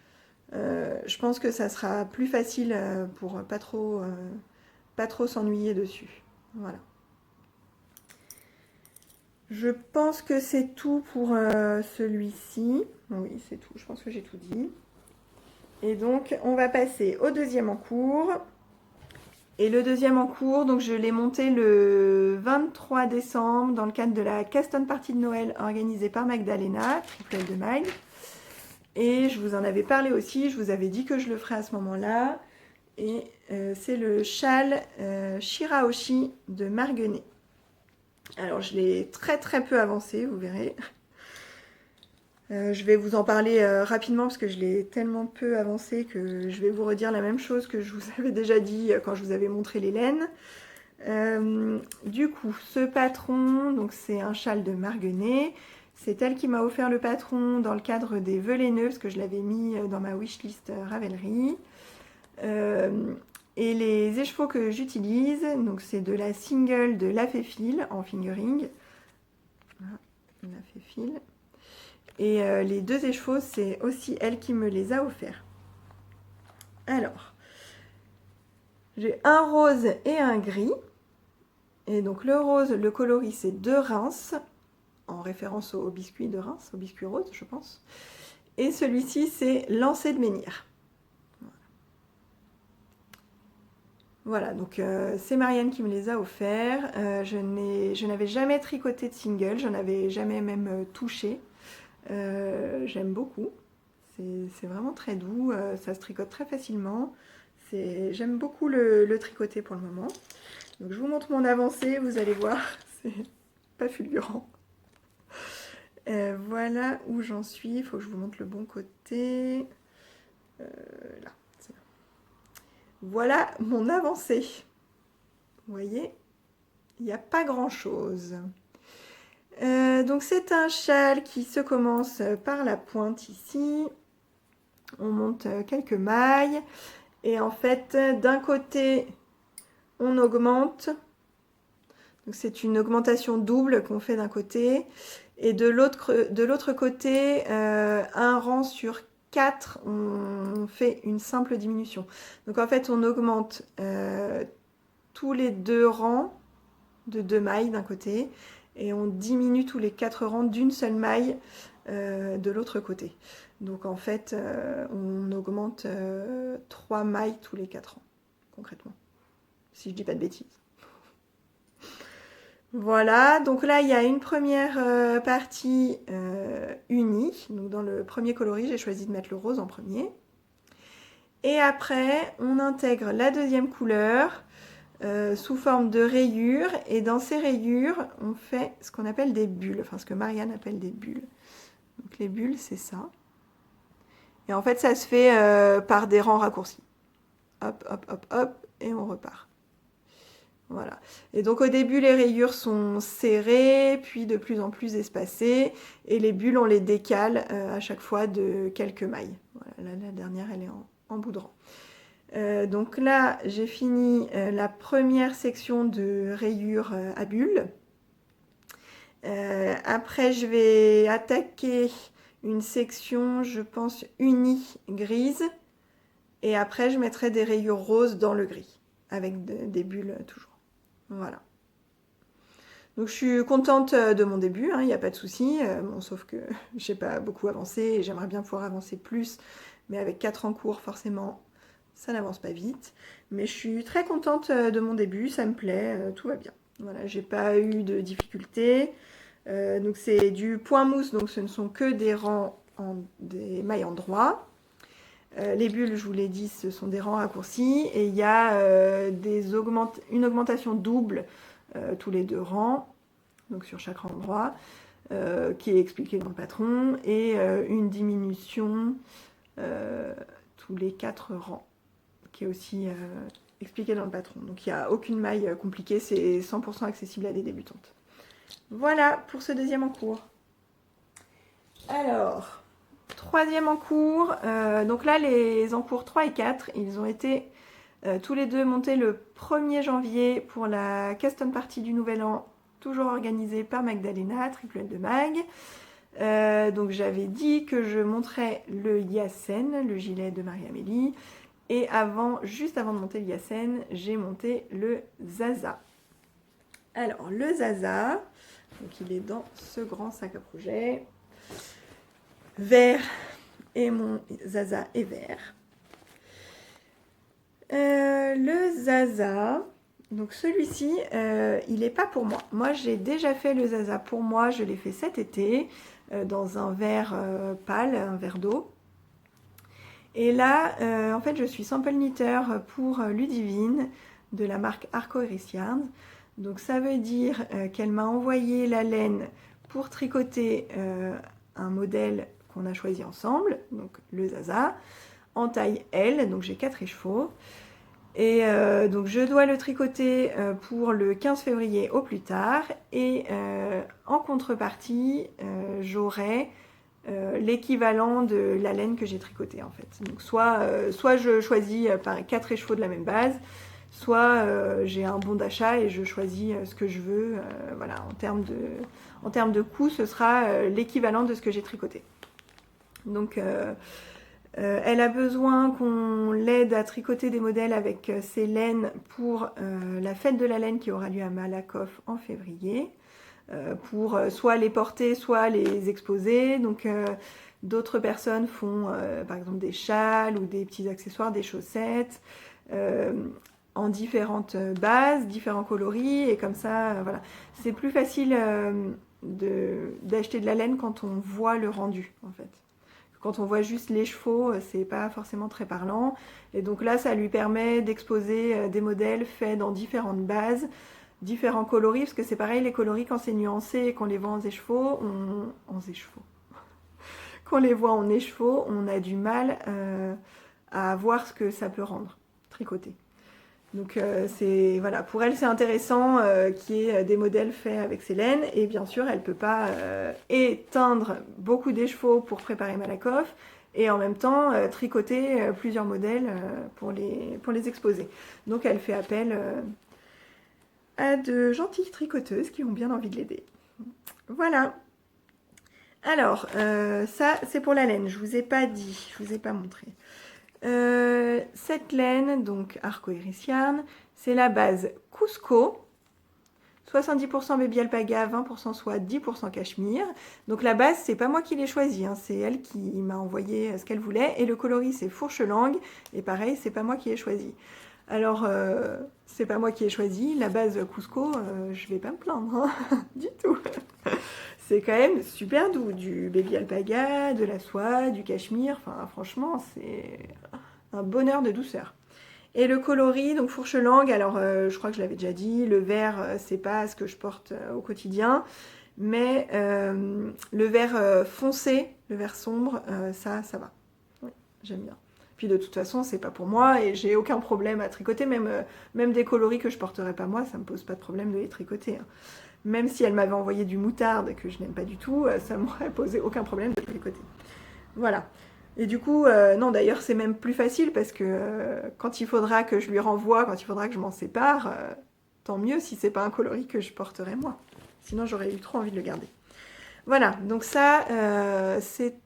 Je pense que ça sera plus facile pour pas trop s'ennuyer dessus. Voilà. Je pense que c'est tout pour celui-ci. Oui, c'est tout. Je pense que j'ai tout dit. Et donc, on va passer au deuxième en cours. Et le deuxième en cours, donc je l'ai monté le 23 décembre dans le cadre de la Caston Party de Noël organisée par Magdalena, triple de mailles. Et je vous en avais parlé aussi, je vous avais dit que je le ferais à ce moment-là. Et c'est le châle Shirahoshi de Marguenet. Alors je l'ai très peu avancé, vous verrez. Je vais vous en parler rapidement parce que je l'ai tellement peu avancé que je vais vous redire la même chose que je vous avais déjà dit quand je vous avais montré les laines. Du coup, ce patron, donc c'est un châle de Marguenet. C'est elle qui m'a offert le patron dans le cadre des vœux laineux, parce que je l'avais mis dans ma wishlist Ravelry. Et les écheveaux que j'utilise, donc c'est de la single de La Fée-Fil en fingering. Voilà, La Fée-Fil. Et les deux écheveaux, c'est aussi elle qui me les a offerts. Alors, j'ai un rose et un gris. Et donc le rose, le coloris, c'est de Reims, en référence au biscuit de Reims, au biscuit rose, je pense. Et celui-ci, c'est Lancé de Menhir. Voilà, donc c'est Marianne qui me les a offerts. Je n'avais jamais tricoté de single, j'en avais jamais même touché. J'aime beaucoup. C'est vraiment très doux, ça se tricote très facilement. J'aime beaucoup le tricoter pour le moment. Donc je vous montre mon avancée, vous allez voir, c'est pas fulgurant. Voilà où j'en suis, il faut que je vous montre le bon côté. Là, c'est là. Voilà mon avancée. Vous voyez, il n'y a pas grand chose. Donc c'est un châle qui se commence par la pointe ici. On monte quelques mailles. Et en fait, d'un côté, on augmente. Donc c'est une augmentation double qu'on fait d'un côté. Et de l'autre côté, un rang sur 4, on fait une simple diminution. Donc en fait, on augmente tous les 2 rangs de 2 mailles d'un côté. Et on diminue tous les 4 rangs d'une seule maille de l'autre côté. Donc en fait, on augmente 3 mailles tous les 4 rangs, concrètement. Si je dis pas de bêtises. Voilà, donc là il y a une première partie unie. Donc dans le premier coloris, j'ai choisi de mettre le rose en premier. Et après, on intègre la deuxième couleur sous forme de rayures. Et dans ces rayures, on fait ce qu'on appelle des bulles, enfin ce que Marianne appelle des bulles. Donc les bulles, c'est ça. Et en fait, ça se fait par des rangs raccourcis. Hop, hop, hop, hop, et on repart. Voilà. Et donc au début, les rayures sont serrées, puis de plus en plus espacées. Et les bulles, on les décale à chaque fois de quelques mailles. Voilà, là, la dernière, elle est en bout de rang. Donc là, j'ai fini la première section de rayures à bulles. Après, je vais attaquer une section, je pense, unie grise. Et après, je mettrai des rayures roses dans le gris, avec des bulles toujours. Voilà. Donc je suis contente de mon début, il n'y a pas de souci. Bon, sauf que j'ai pas beaucoup avancé et j'aimerais bien pouvoir avancer plus. Mais avec 4 en cours, forcément, ça n'avance pas vite. Mais je suis très contente de mon début, ça me plaît, tout va bien. Voilà, j'ai pas eu de difficultés. Donc c'est du point mousse, donc ce ne sont que des rangs, des mailles en droit. Les bulles, je vous l'ai dit, ce sont des rangs raccourcis. Et il y a une augmentation double tous les 2 rangs, donc sur chaque rang droit, qui est expliquée dans le patron. Et une diminution tous les 4 rangs, qui est aussi expliquée dans le patron. Donc il n'y a aucune maille compliquée, c'est 100% accessible à des débutantes. Voilà pour ce deuxième en cours. Alors, troisième en cours. Donc là, les en cours 3 et 4, ils ont été tous les deux montés le 1er janvier pour la custom party du Nouvel An, toujours organisée par Magdalena, triplette de Mag. Donc j'avais dit que je montrais le Yassen, le gilet de Marie-Amélie. Et juste avant de monter le Yassen, j'ai monté le Zaza. Alors, le Zaza, donc il est dans ce grand sac à projet. Vert, et mon Zaza est vert. Le Zaza, donc celui-ci, il n'est pas pour moi. Moi, j'ai déjà fait le Zaza pour moi, je l'ai fait cet été, dans un verre pâle, un verre d'eau. Et là, en fait, je suis sample knitter pour Ludivine, de la marque Arco Iris Yarns. Donc ça veut dire qu'elle m'a envoyé la laine pour tricoter un modèle qu'on a choisi ensemble, donc le Zaza, en taille L, donc j'ai 4 écheveaux. Et donc je dois le tricoter pour le 15 février au plus tard. Et en contrepartie, j'aurai l'équivalent de la laine que j'ai tricotée en fait. Donc soit je choisis par 4 écheveaux de la même base, soit j'ai un bon d'achat et je choisis ce que je veux. Voilà, en termes de coût, ce sera l'équivalent de ce que j'ai tricoté. Donc elle a besoin qu'on l'aide à tricoter des modèles avec ses laines pour la fête de la laine qui aura lieu à Malakoff en février, pour soit les porter, soit les exposer. Donc d'autres personnes font par exemple des châles ou des petits accessoires, des chaussettes, en différentes bases, différents coloris, et comme ça, voilà. C'est plus facile d'acheter de la laine quand on voit le rendu, en fait. Quand on voit juste les chevaux, c'est pas forcément très parlant. Et donc là, ça lui permet d'exposer des modèles faits dans différentes bases, différents coloris, parce que c'est pareil, les coloris, quand c'est nuancé et qu'on les voit en écheveau, qu'on les voit en écheveau, on a du mal à voir ce que ça peut rendre, tricoter. Donc c'est voilà, pour elle c'est intéressant qu'il y ait des modèles faits avec ses laines, et bien sûr elle peut pas éteindre beaucoup d'écheveaux pour préparer Malakoff et en même temps tricoter plusieurs modèles pour les exposer. Donc elle fait appel à de gentilles tricoteuses qui ont bien envie de l'aider. Voilà. Alors ça c'est pour la laine, je vous ai pas dit, je vous ai pas montré. Cette laine, donc Arcoiris Yarn, c'est la base Cusco, 70% baby alpaga, 20% soie, 10% cachemire. Donc la base, c'est pas moi qui l'ai choisie, hein, c'est elle qui m'a envoyé ce qu'elle voulait. Et le coloris, c'est fourche langue, et pareil, c'est pas moi qui ai choisi. Alors, c'est pas moi qui ai choisi, la base Cusco, je vais pas me plaindre, hein, du tout. C'est quand même super doux, du baby alpaga, de la soie, du cachemire, enfin franchement c'est un bonheur de douceur. Et le coloris, donc fourche langue, alors je crois que je l'avais déjà dit, le vert c'est pas ce que je porte au quotidien, mais le vert foncé, le vert sombre, ça va. Oui, j'aime bien. Puis de toute façon, c'est pas pour moi et j'ai aucun problème à tricoter, même des coloris que je porterais pas moi, ça me pose pas de problème de les tricoter, hein. Même si elle m'avait envoyé du moutarde que je n'aime pas du tout, ça m'aurait posé aucun problème de tricoter. Voilà. Et du coup, non, d'ailleurs, c'est même plus facile parce que quand il faudra que je lui renvoie, quand il faudra que je m'en sépare, tant mieux si c'est pas un coloris que je porterai moi. Sinon, j'aurais eu trop envie de le garder. Voilà, donc ça, c'est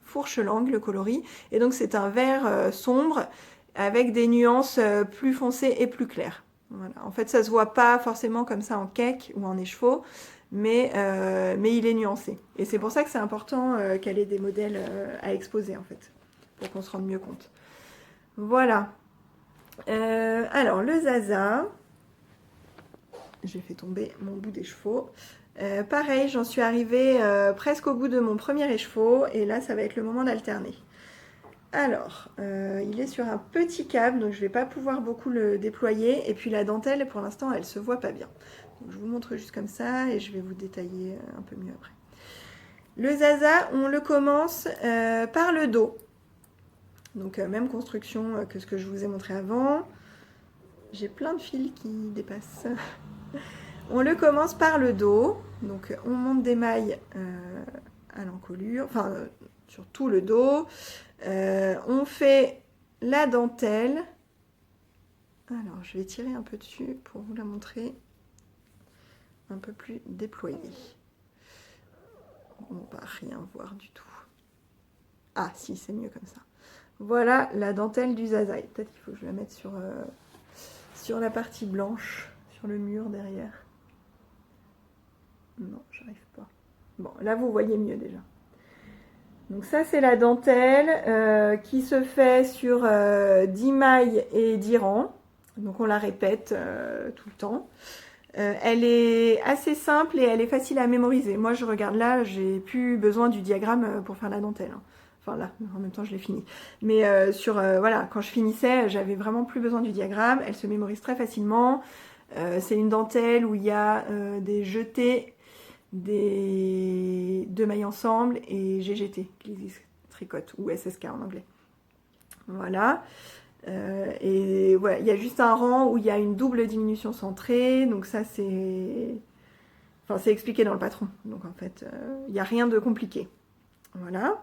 fourche langue, le coloris. Et donc, c'est un vert sombre avec des nuances plus foncées et plus claires. Voilà. En fait, ça se voit pas forcément comme ça en cake ou en écheveau, mais il est nuancé. Et c'est pour ça que c'est important qu'elle ait des modèles à exposer, en fait, pour qu'on se rende mieux compte. Voilà. Alors, le Zaza, j'ai fait tomber mon bout d'écheveau. Pareil, j'en suis arrivée presque au bout de mon premier écheveau, et là, ça va être le moment d'alterner. Alors, il est sur un petit câble, donc je ne vais pas pouvoir beaucoup le déployer. Et puis la dentelle, pour l'instant, elle ne se voit pas bien. Donc, je vous montre juste comme ça et je vais vous détailler un peu mieux après. Le Zaza, on le commence par le dos. Donc, même construction que ce que je vous ai montré avant. J'ai plein de fils qui dépassent. On le commence par le dos. Donc, on monte des mailles à l'encolure, enfin, sur tout le dos. On fait la dentelle. Alors, je vais tirer un peu dessus pour vous la montrer un peu plus déployée. On va rien voir du tout. Ah, si, c'est mieux comme ça. Voilà la dentelle du Zaza. Peut-être qu'il faut que je la mette sur la partie blanche, sur le mur derrière. Non, j'arrive pas. Bon, là, vous voyez mieux déjà. Donc ça, c'est la dentelle qui se fait sur 10 mailles et 10 rangs. Donc on la répète tout le temps. Elle est assez simple et elle est facile à mémoriser. Moi, je regarde là, j'ai plus besoin du diagramme pour faire la dentelle, hein. Enfin là, en même temps, je l'ai fini. Mais voilà, quand je finissais, j'avais vraiment plus besoin du diagramme. Elle se mémorise très facilement. C'est une dentelle où il y a des jetés, des deux mailles ensemble et GGT, Glizzy Tricote, ou SSK en anglais. Voilà. Et voilà, il y a juste un rang où il y a une double diminution centrée, donc ça c'est... Enfin, c'est expliqué dans le patron, donc en fait, il n'y a rien de compliqué. Voilà.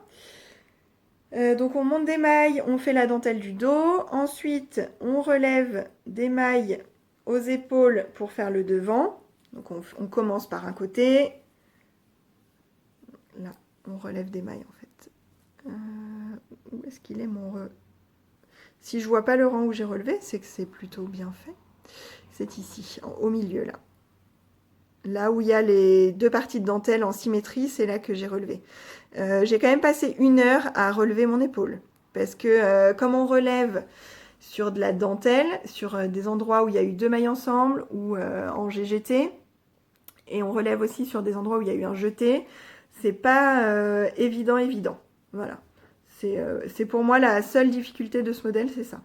Donc on monte des mailles, on fait la dentelle du dos, ensuite on relève des mailles aux épaules pour faire le devant. Donc on commence par un côté. Là, on relève des mailles en fait. Où est-ce qu'il est mon... Si je vois pas le rang où j'ai relevé, c'est que c'est plutôt bien fait. C'est ici, au milieu là. Là où il y a les deux parties de dentelle en symétrie, c'est là que j'ai relevé. J'ai quand même passé 1 heure à relever mon épaule. Parce que comme on relève sur de la dentelle, sur des endroits où il y a eu 2 mailles ensemble, ou en GGT, et on relève aussi sur des endroits où il y a eu un jeté, c'est pas évident. Voilà. C'est pour moi la seule difficulté de ce modèle, c'est ça.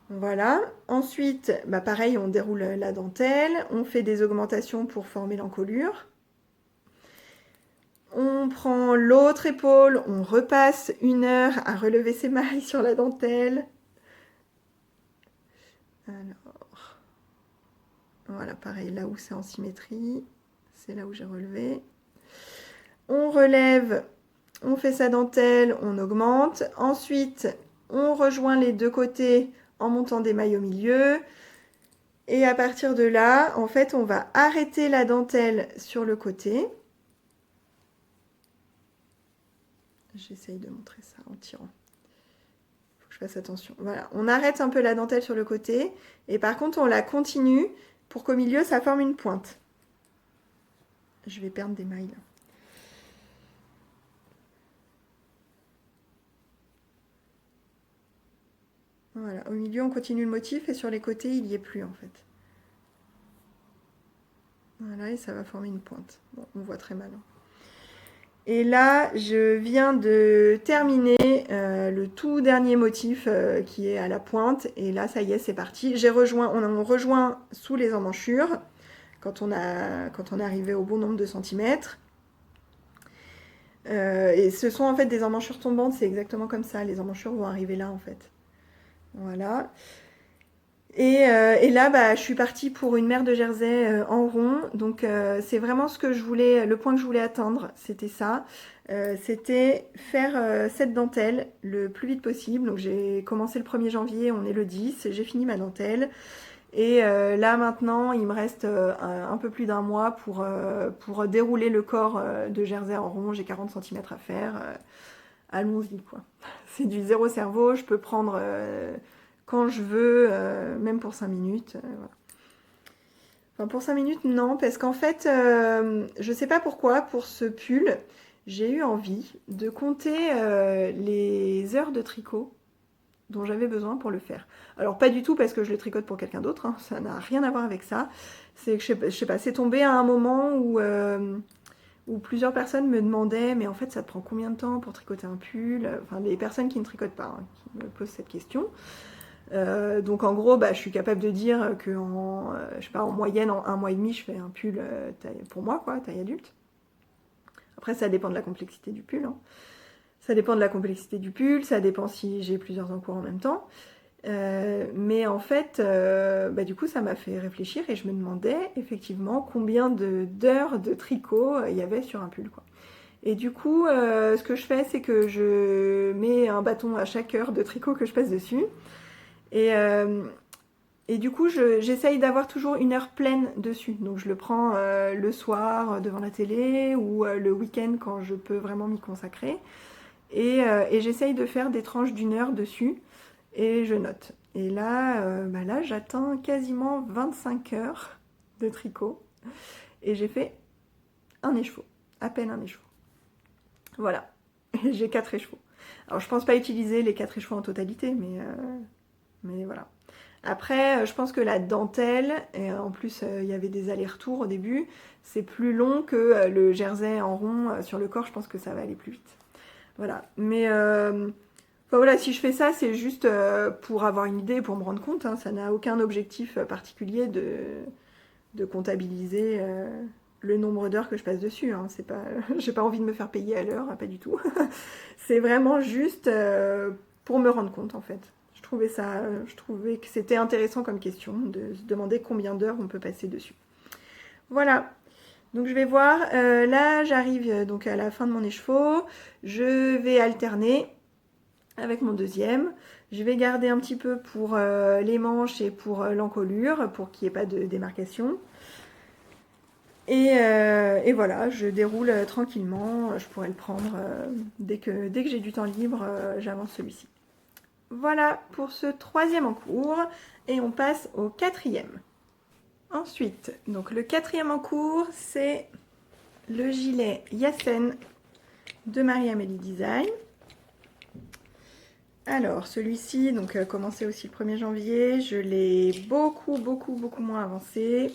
Voilà. Ensuite, bah pareil, on déroule la dentelle, on fait des augmentations pour former l'encolure. On prend l'autre épaule, on repasse 1 heure à relever ses mailles sur la dentelle. Alors, voilà, pareil, là où c'est en symétrie, c'est là où j'ai relevé. On relève, on fait sa dentelle, on augmente. Ensuite, on rejoint les deux côtés en montant des mailles au milieu. Et à partir de là, en fait, on va arrêter la dentelle sur le côté. J'essaye de montrer ça en tirant. Il faut que je fasse attention. Voilà, on arrête un peu la dentelle sur le côté. Et par contre, on la continue pour qu'au milieu, ça forme une pointe. Je vais perdre des mailles là. Voilà, au milieu, on continue le motif et sur les côtés, il n'y est plus en fait. Voilà, et ça va former une pointe. Bon, on voit très mal. Et là, je viens de terminer le tout dernier motif qui est à la pointe. Et là, ça y est, c'est parti. On rejoint sous les emmanchures quand on est arrivé au bon nombre de centimètres. Et ce sont en fait des emmanchures tombantes, c'est exactement comme ça. Les emmanchures vont arriver là en fait. Voilà. Et là, bah, je suis partie pour une mère de Jersey en rond. Donc, c'est vraiment ce que je voulais, le point que je voulais atteindre, c'était ça. C'était faire cette dentelle le plus vite possible. Donc, j'ai commencé le 1er janvier, on est le 10, j'ai fini ma dentelle. Et là, maintenant, il me reste un peu plus d'un mois pour dérouler le corps de Jersey en rond. J'ai 40 cm à faire. Allons-y, quoi. C'est du zéro cerveau, je peux prendre... quand je veux, même pour 5 minutes. Voilà. Enfin, pour 5 minutes, non, parce qu'en fait, je sais pas pourquoi, pour ce pull, j'ai eu envie de compter les heures de tricot dont j'avais besoin pour le faire. Alors, pas du tout parce que je le tricote pour quelqu'un d'autre, hein, ça n'a rien à voir avec ça. C'est que, je sais pas, c'est tombé à un moment où plusieurs personnes me demandaient, mais en fait, ça te prend combien de temps pour tricoter un pull? Enfin, les personnes qui ne tricotent pas, hein, qui me posent cette question. Donc en gros, bah, je suis capable de dire que je sais pas, en moyenne, en 1 mois et demi, je fais un pull pour moi, quoi, taille adulte. Après, ça dépend de la complexité du pull. Hein. Ça dépend de la complexité du pull, ça dépend si j'ai plusieurs encours en même temps. Mais en fait, bah, du coup, ça m'a fait réfléchir et je me demandais effectivement combien d'heures de tricot il y avait sur un pull, quoi. Et du coup, ce que je fais, c'est que je mets un bâton à chaque heure de tricot que je passe dessus. Et du coup, j'essaye d'avoir toujours 1 heure pleine dessus. Donc je le prends le soir devant la télé ou le week-end quand je peux vraiment m'y consacrer. Et j'essaye de faire des tranches d'1 heure dessus et je note. Et là, bah là j'atteins quasiment 25 heures de tricot et j'ai fait un écheveau, à peine un écheveau. Voilà, et j'ai 4 écheveaux. Alors je pense pas utiliser les 4 écheveaux en totalité, mais voilà. Après, je pense que la dentelle, et en plus il y avait des allers-retours au début, c'est plus long que le jersey en rond sur le corps, je pense que ça va aller plus vite. Voilà, mais enfin, voilà, si je fais ça, c'est juste pour avoir une idée, pour me rendre compte, hein, ça n'a aucun objectif particulier de comptabiliser le nombre d'heures que je passe dessus. Hein. C'est pas, j'ai pas envie de me faire payer à l'heure, pas du tout. C'est vraiment juste pour me rendre compte en fait. Je trouvais que c'était intéressant comme question de se demander combien d'heures on peut passer dessus. Voilà, donc je vais voir. Là, j'arrive donc à la fin de mon écheveau. Je vais alterner avec mon deuxième. Je vais garder un petit peu pour les manches et pour l'encolure, pour qu'il n'y ait pas de démarcation. Et voilà, je déroule tranquillement. Je pourrais le prendre dès que j'ai du temps libre, j'avance celui-ci. Voilà pour ce troisième en cours. Et on passe au quatrième. Ensuite, donc le quatrième en cours, c'est le gilet Yassen de Marie-Amélie Design. Alors, celui-ci, donc commencé aussi le 1er janvier, je l'ai beaucoup moins avancé.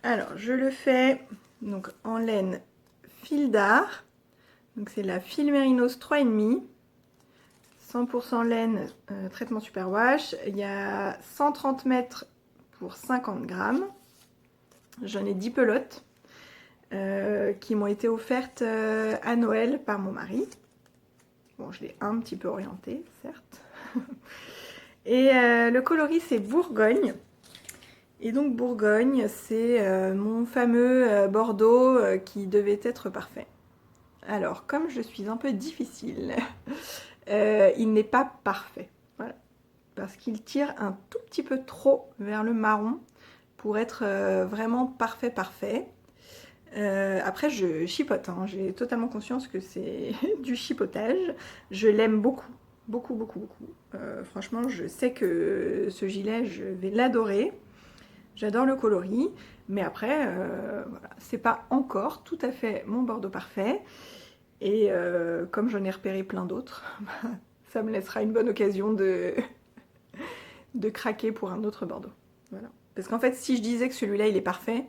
Alors, je le fais donc en laine fil d'art. Donc, c'est la fil Mérinos 3,5. 100% laine, traitement superwash. Il y a 130 mètres pour 50 grammes. J'en ai 10 pelotes qui m'ont été offertes à Noël par mon mari. Bon, je l'ai un petit peu orienté, certes. Et le coloris, c'est Bourgogne. Et donc, Bourgogne, c'est mon fameux Bordeaux qui devait être parfait. Alors, comme je suis un peu difficile, il n'est pas parfait. Voilà. Parce qu'il tire un tout petit peu trop vers le marron pour être vraiment parfait. Après, je chipote, hein. J'ai totalement conscience que c'est du chipotage. Je l'aime beaucoup. Franchement, je sais que ce gilet, je vais l'adorer. J'adore le coloris. Mais après, voilà, c'est pas encore tout à fait mon Bordeaux parfait. Et comme j'en ai repéré plein d'autres, ça me laissera une bonne occasion de craquer pour un autre Bordeaux. Voilà. Parce qu'en fait, si je disais que celui-là, il est parfait,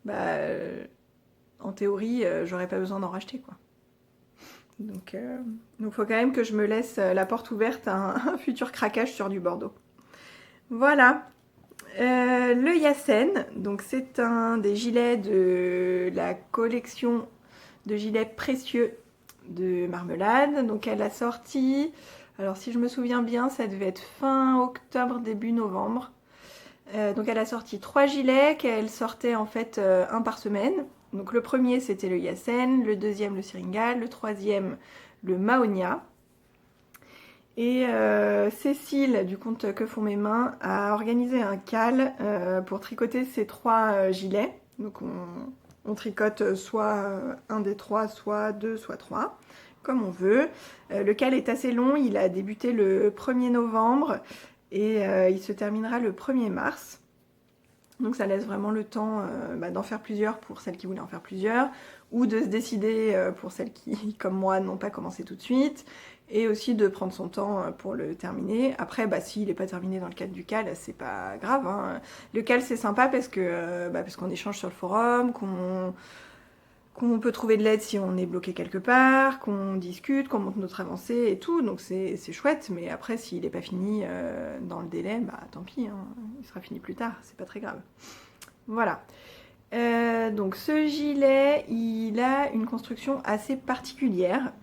bah, en théorie, j'aurais pas besoin d'en racheter, quoi. Donc, faut quand même que je me laisse la porte ouverte à un futur craquage sur du Bordeaux. Voilà. Le Yassen, donc c'est un des gilets de la collection de gilets précieux de Marmelade. Donc elle a sorti, alors si je me souviens bien, ça devait être fin octobre, début novembre. Donc elle a sorti 3 gilets qu'elle sortait en fait un par semaine. Donc le premier c'était le Yassen, le deuxième le Syringal, le troisième le Mahonia. Et Cécile du compte Que font mes mains a organisé un cal pour tricoter ces 3 gilets. Donc on tricote soit un des 3, soit 2, soit 3, comme on veut. Le cal est assez long, il a débuté le 1er novembre et il se terminera le 1er mars. Donc ça laisse vraiment le temps d'en faire plusieurs pour celles qui voulaient en faire plusieurs, ou de se décider pour celles qui, comme moi, n'ont pas commencé tout de suite, et aussi de prendre son temps pour le terminer. Après, s'il n'est pas terminé dans le cadre du cal, c'est pas grave, hein. Le cal, c'est sympa parce qu'on échange sur le forum, qu'on peut trouver de l'aide si on est bloqué quelque part, qu'on discute, qu'on montre notre avancée et tout, donc c'est chouette, mais après s'il n'est pas fini dans le délai, tant pis, hein, il sera fini plus tard, c'est pas très grave. Voilà. Donc ce gilet, il a une construction assez particulière,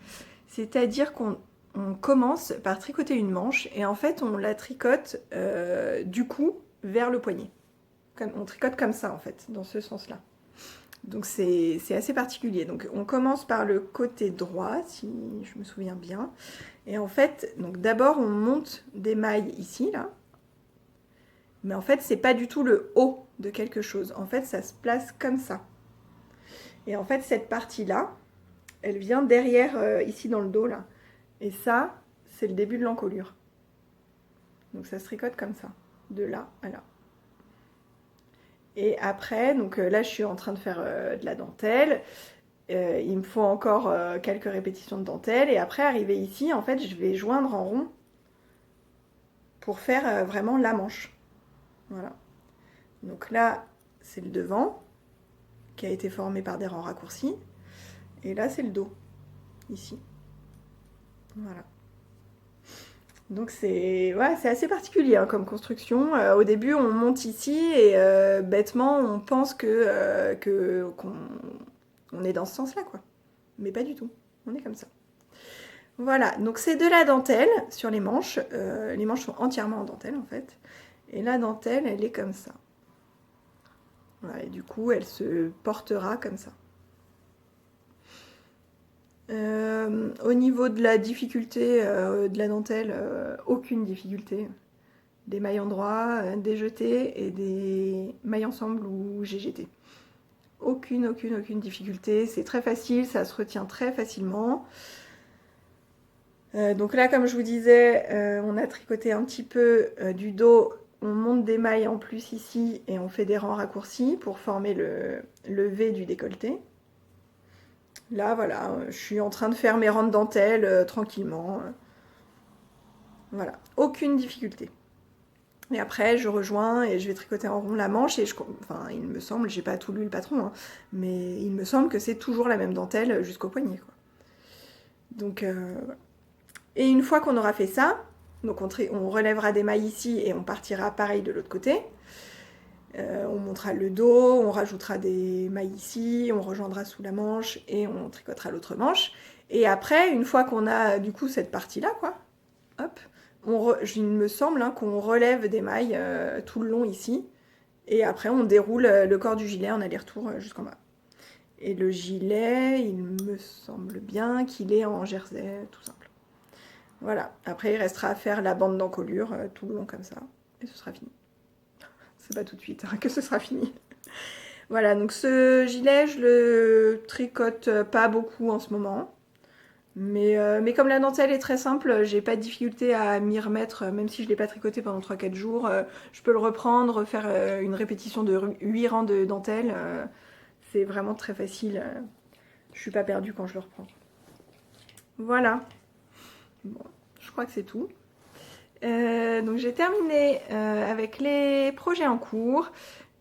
c'est-à-dire qu'on commence par tricoter une manche, et en fait on la tricote du cou vers le poignet. On tricote comme ça en fait, dans ce sens-là. Donc c'est assez particulier. Donc on commence par le côté droit, si je me souviens bien. Et en fait, donc d'abord on monte des mailles ici, là. Mais en fait, c'est pas du tout le haut de quelque chose. En fait, ça se place comme ça. Et en fait, cette partie-là, elle vient derrière, ici dans le dos, là. Et ça, c'est le début de l'encolure. Donc ça se tricote comme ça, de là à là. Et après, donc là je suis en train de faire de la dentelle. Il me faut encore quelques répétitions de dentelle. Et après, arrivé ici, en fait, je vais joindre en rond pour faire vraiment la manche. Voilà. Donc là, c'est le devant qui a été formé par des rangs raccourcis. Et là, c'est le dos, ici. Voilà. Donc c'est assez particulier hein, comme construction. Au début, on monte ici et bêtement, on pense qu'on est dans ce sens-là, quoi. Mais pas du tout. On est comme ça. Voilà, donc c'est de la dentelle sur les manches. Les manches sont entièrement en dentelle en fait. Et la dentelle, elle est comme ça. Voilà, et du coup, elle se portera comme ça. Au niveau de la difficulté de la dentelle, aucune difficulté. Des mailles endroits, des jetés et des mailles ensemble ou GGT. Aucune difficulté. C'est très facile, ça se retient très facilement. Donc là, comme je vous disais, on a tricoté un petit peu du dos. On monte des mailles en plus ici et on fait des rangs raccourcis pour former le V du décolleté. Là, voilà, je suis en train de faire mes rangs de dentelle tranquillement. Voilà, aucune difficulté. Et après, je rejoins et je vais tricoter en rond la manche. Enfin, il me semble, j'ai pas tout lu le patron, hein, mais il me semble que c'est toujours la même dentelle jusqu'au poignet, quoi. Donc, et une fois qu'on aura fait ça, donc on relèvera des mailles ici et on partira pareil de l'autre côté. On montera le dos, on rajoutera des mailles ici, on rejoindra sous la manche et on tricotera l'autre manche. Et après, une fois qu'on a du coup cette partie-là, quoi, hop, il me semble hein, qu'on relève des mailles tout le long ici. Et après, on déroule le corps du gilet en aller-retour jusqu'en bas. Et le gilet, il me semble bien qu'il est en jersey, tout simple. Voilà. Après, il restera à faire la bande d'encolure tout le long comme ça. Et ce sera fini. C'est pas tout de suite hein, que ce sera fini. Voilà, donc ce gilet, je le tricote pas beaucoup en ce moment. Mais comme la dentelle est très simple, j'ai pas de difficulté à m'y remettre, même si je l'ai pas tricoté pendant 3-4 jours. Je peux le reprendre, faire une répétition de 8 rangs de dentelle. C'est vraiment très facile. Je suis pas perdue quand je le reprends. Voilà. Bon, je crois que c'est tout. Donc j'ai terminé avec les projets en cours.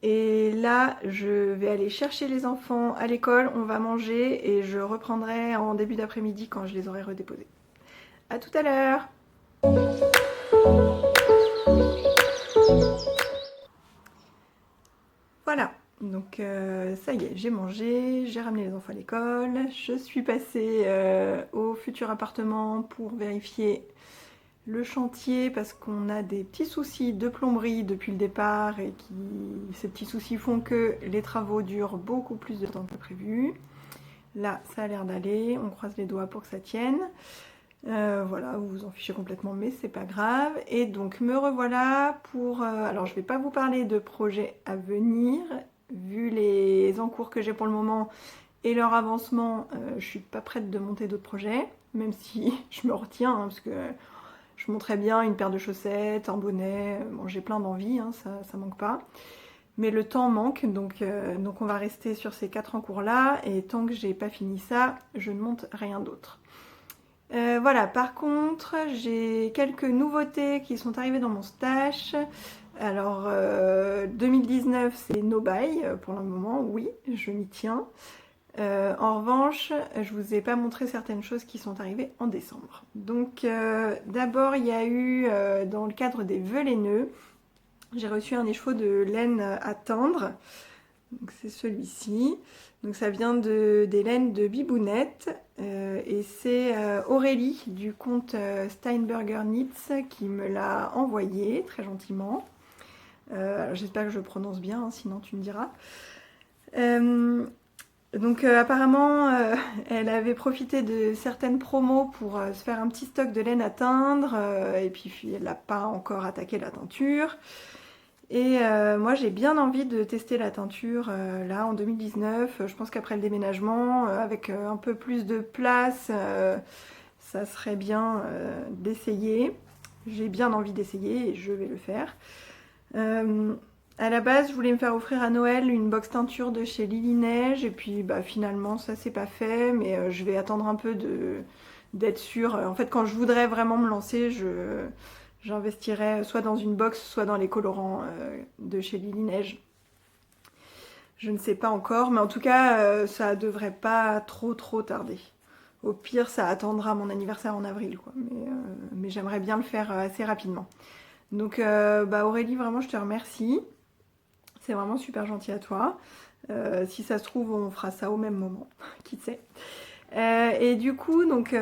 Et là, je vais aller chercher les enfants à l'école, on va manger et je reprendrai en début d'après-midi quand je les aurai redéposés. A tout à l'heure! Voilà, donc ça y est, j'ai mangé, j'ai ramené les enfants à l'école, je suis passée au futur appartement pour vérifier le chantier parce qu'on a des petits soucis de plomberie depuis le départ et ces petits soucis font que les travaux durent beaucoup plus de temps que prévu. Là, ça a l'air d'aller, on croise les doigts pour que ça tienne. Voilà, vous vous en fichez complètement, mais c'est pas grave. Et donc me revoilà pour... alors je vais pas vous parler de projets à venir, vu les encours que j'ai pour le moment et leur avancement, je suis pas prête de monter d'autres projets, même si je me retiens, hein, parce que je monterais bien une paire de chaussettes, un bonnet, bon j'ai plein d'envie, hein, ça manque pas. Mais le temps manque, donc on va rester sur ces 4 encours là, et tant que j'ai pas fini ça, je ne monte rien d'autre. Voilà, par contre, j'ai quelques nouveautés qui sont arrivées dans mon stash. Alors, 2019, c'est no buy pour le moment, oui, je m'y tiens. En revanche, je vous ai pas montré certaines choses qui sont arrivées en décembre. Donc, d'abord, il y a eu, dans le cadre des vœux laineux, j'ai reçu un écheveau de laine à teindre. Donc c'est celui-ci. Donc ça vient des laines de Bibounette. Et c'est Aurélie du compte Steinberger Knits qui me l'a envoyé très gentiment. J'espère que je prononce bien, hein, sinon tu me diras. Donc apparemment, elle avait profité de certaines promos pour se faire un petit stock de laine à teindre. Et puis elle n'a pas encore attaqué la teinture. Et moi j'ai bien envie de tester la teinture là en 2019. Je pense qu'après le déménagement, avec un peu plus de place, ça serait bien d'essayer. J'ai bien envie d'essayer et je vais le faire. À la base, je voulais me faire offrir à Noël une box teinture de chez Lily Neige. Et puis bah, finalement ça s'est pas fait. Mais je vais attendre un peu d'être sûre. En fait quand je voudrais vraiment me lancer, j'investirais soit dans une box, soit dans les colorants de chez Lily Neige. Je ne sais pas encore, mais en tout cas, ça devrait pas trop tarder. Au pire, ça attendra mon anniversaire en avril, quoi. Mais j'aimerais bien le faire assez rapidement. Donc, bah Aurélie, vraiment, je te remercie. C'est vraiment super gentil à toi. Si ça se trouve, on fera ça au même moment, qui sait. Et du coup, donc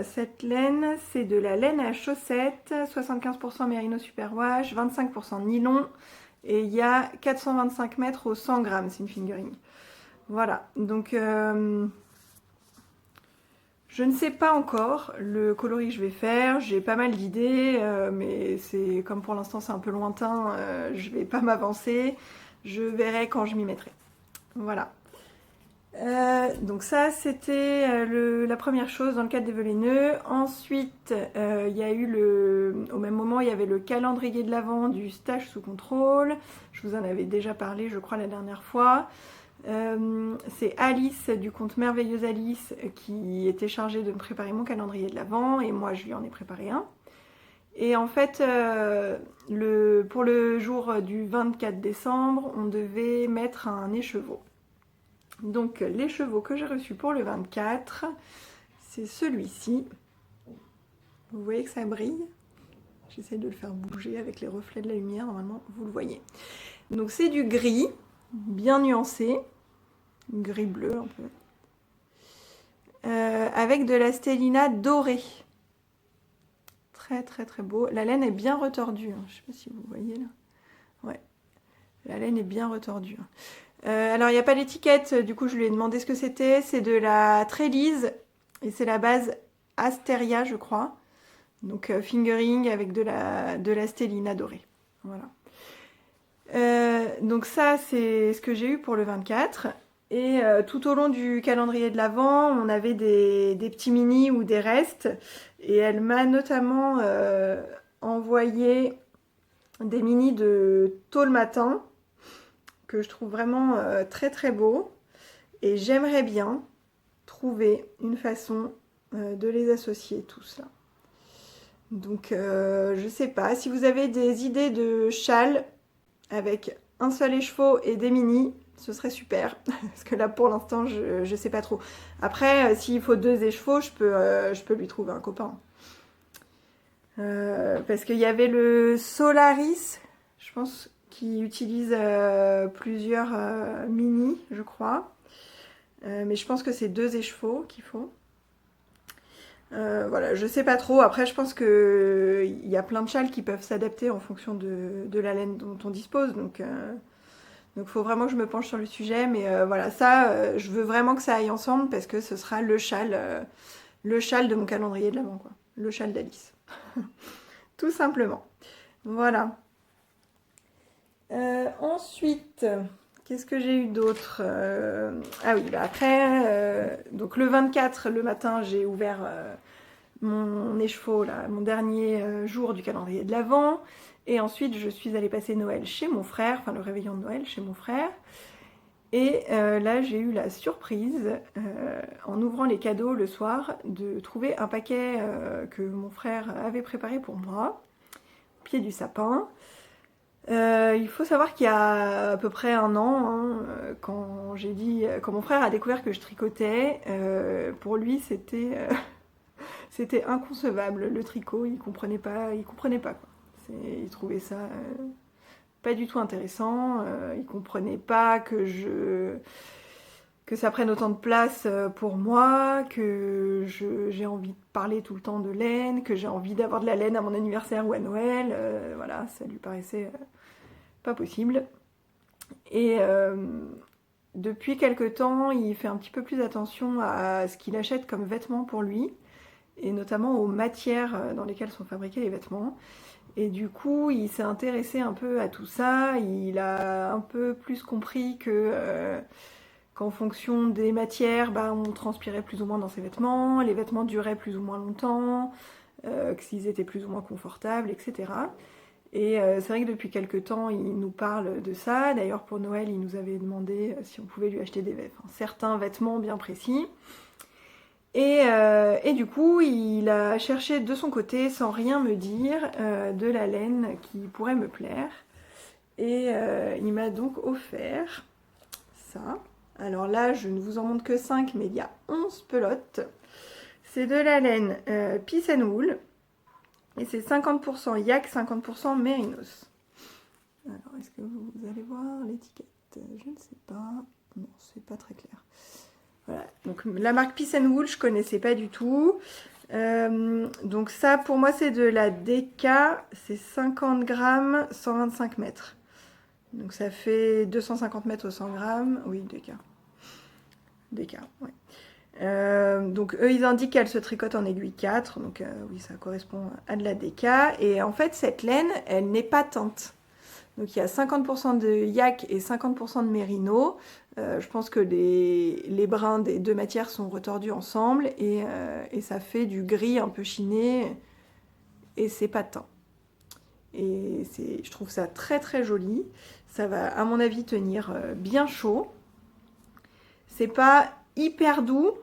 cette laine, c'est de la laine à chaussettes, 75% mérino superwash, 25% nylon, et il y a 425 mètres au 100 grammes, c'est une fingering. Voilà, donc je ne sais pas encore le coloris que je vais faire, j'ai pas mal d'idées, mais c'est comme pour l'instant c'est un peu lointain, je vais pas m'avancer, je verrai quand je m'y mettrai. Voilà. Donc ça c'était la première chose dans le cadre des vœux laineux. Ensuite il y a eu au même moment il y avait le calendrier de l'Avent du stage sous contrôle. Je vous en avais déjà parlé je crois la dernière fois. C'est Alice du compte Merveilleuse Alice qui était chargée de me préparer mon calendrier de l'Avent et moi je lui en ai préparé un. Et en fait, pour le jour du 24 décembre, on devait mettre un écheveau. Donc l'écheveau que j'ai reçu pour le 24, c'est celui-ci. Vous voyez que ça brille? J'essaie de le faire bouger avec les reflets de la lumière, normalement vous le voyez. Donc c'est du gris, bien nuancé, gris-bleu un peu. Avec de la stélina dorée. Très très très beau. La laine est bien retordue, hein. Je ne sais pas si vous voyez là. Ouais, la laine est bien retordue. Alors il n'y a pas l'étiquette, du coup je lui ai demandé ce que c'était. C'est de la Trélise et c'est la base Asteria je crois. Donc fingering avec de la stélina dorée. Voilà. Donc ça c'est ce que j'ai eu pour le 24. Et tout au long du calendrier de l'Avent, on avait des petits mini ou des restes. Et elle m'a notamment envoyé des mini de tôt le matin, que je trouve vraiment très très beau. Et j'aimerais bien trouver une façon de les associer tous là. Donc je sais pas, si vous avez des idées de châles avec un seul écheveau et des mini, ce serait super. Parce que là pour l'instant je sais pas trop. Après s'il faut 2 écheveaux, je peux lui trouver un copain. Parce qu'il y avait le Solaris, je pense, qui utilise plusieurs mini, je crois. Mais je pense que c'est 2 écheveaux qu'il faut. Voilà, je sais pas trop. Après, je pense qu'il y a plein de châles qui peuvent s'adapter en fonction de la laine dont on dispose. Donc, faut vraiment que je me penche sur le sujet. Mais voilà, ça, je veux vraiment que ça aille ensemble parce que ce sera le châle de mon calendrier de l'Avent, quoi. Le châle d'Alice. Tout simplement. Voilà. Ensuite, qu'est-ce que j'ai eu d'autre? Ah oui, bah après, donc le 24, le matin, j'ai ouvert mon écheveau, là, mon dernier jour du calendrier de l'Avent. Et ensuite, je suis allée passer Noël chez mon frère, enfin le réveillon de Noël chez mon frère. Et là, j'ai eu la surprise, en ouvrant les cadeaux le soir, de trouver un paquet que mon frère avait préparé pour moi, au pied du sapin. Il faut savoir qu'il y a à peu près un an, hein, quand mon frère a découvert que je tricotais, pour lui c'était inconcevable le tricot, il comprenait pas quoi. Il trouvait ça pas du tout intéressant, il comprenait pas que ça prenne autant de place pour moi, que j'ai envie de parler tout le temps de laine, que j'ai envie d'avoir de la laine à mon anniversaire ou à Noël, voilà, ça lui paraissait pas possible. Et depuis quelque temps, il fait un petit peu plus attention à ce qu'il achète comme vêtements pour lui, et notamment aux matières dans lesquelles sont fabriqués les vêtements. Et du coup, il s'est intéressé un peu à tout ça, il a un peu plus compris qu'en fonction des matières, bah, on transpirait plus ou moins dans ses vêtements, les vêtements duraient plus ou moins longtemps, que s'ils étaient plus ou moins confortables, etc. Et c'est vrai que depuis quelques temps, il nous parle de ça. D'ailleurs, pour Noël, il nous avait demandé si on pouvait lui acheter certains vêtements bien précis. Et du coup, il a cherché de son côté, sans rien me dire, de la laine qui pourrait me plaire. Et il m'a donc offert ça. Alors là, je ne vous en montre que 5, mais il y a 11 pelotes. C'est de la laine Peace and Wool. Et c'est 50% yak, 50% mérinos. Alors, est-ce que vous allez voir l'étiquette? Je ne sais pas. Non, c'est pas très clair. Voilà. Donc la marque Peace and Wool, je connaissais pas du tout. Donc ça, pour moi, c'est de la DK. C'est 50 grammes, 125 mètres. Donc ça fait 250 mètres au 100 grammes. Oui, DK. DK, ouais. Donc eux, ils indiquent qu'elle se tricote en aiguille 4. Donc oui, ça correspond à de la DK. Et en fait, cette laine, elle n'est pas teinte. Donc il y a 50% de yak et 50% de mérino. Je pense que les brins des deux matières sont retordus ensemble et ça fait du gris un peu chiné et c'est pas teint. Et je trouve ça très très joli. Ça va à mon avis tenir bien chaud. C'est pas hyper doux,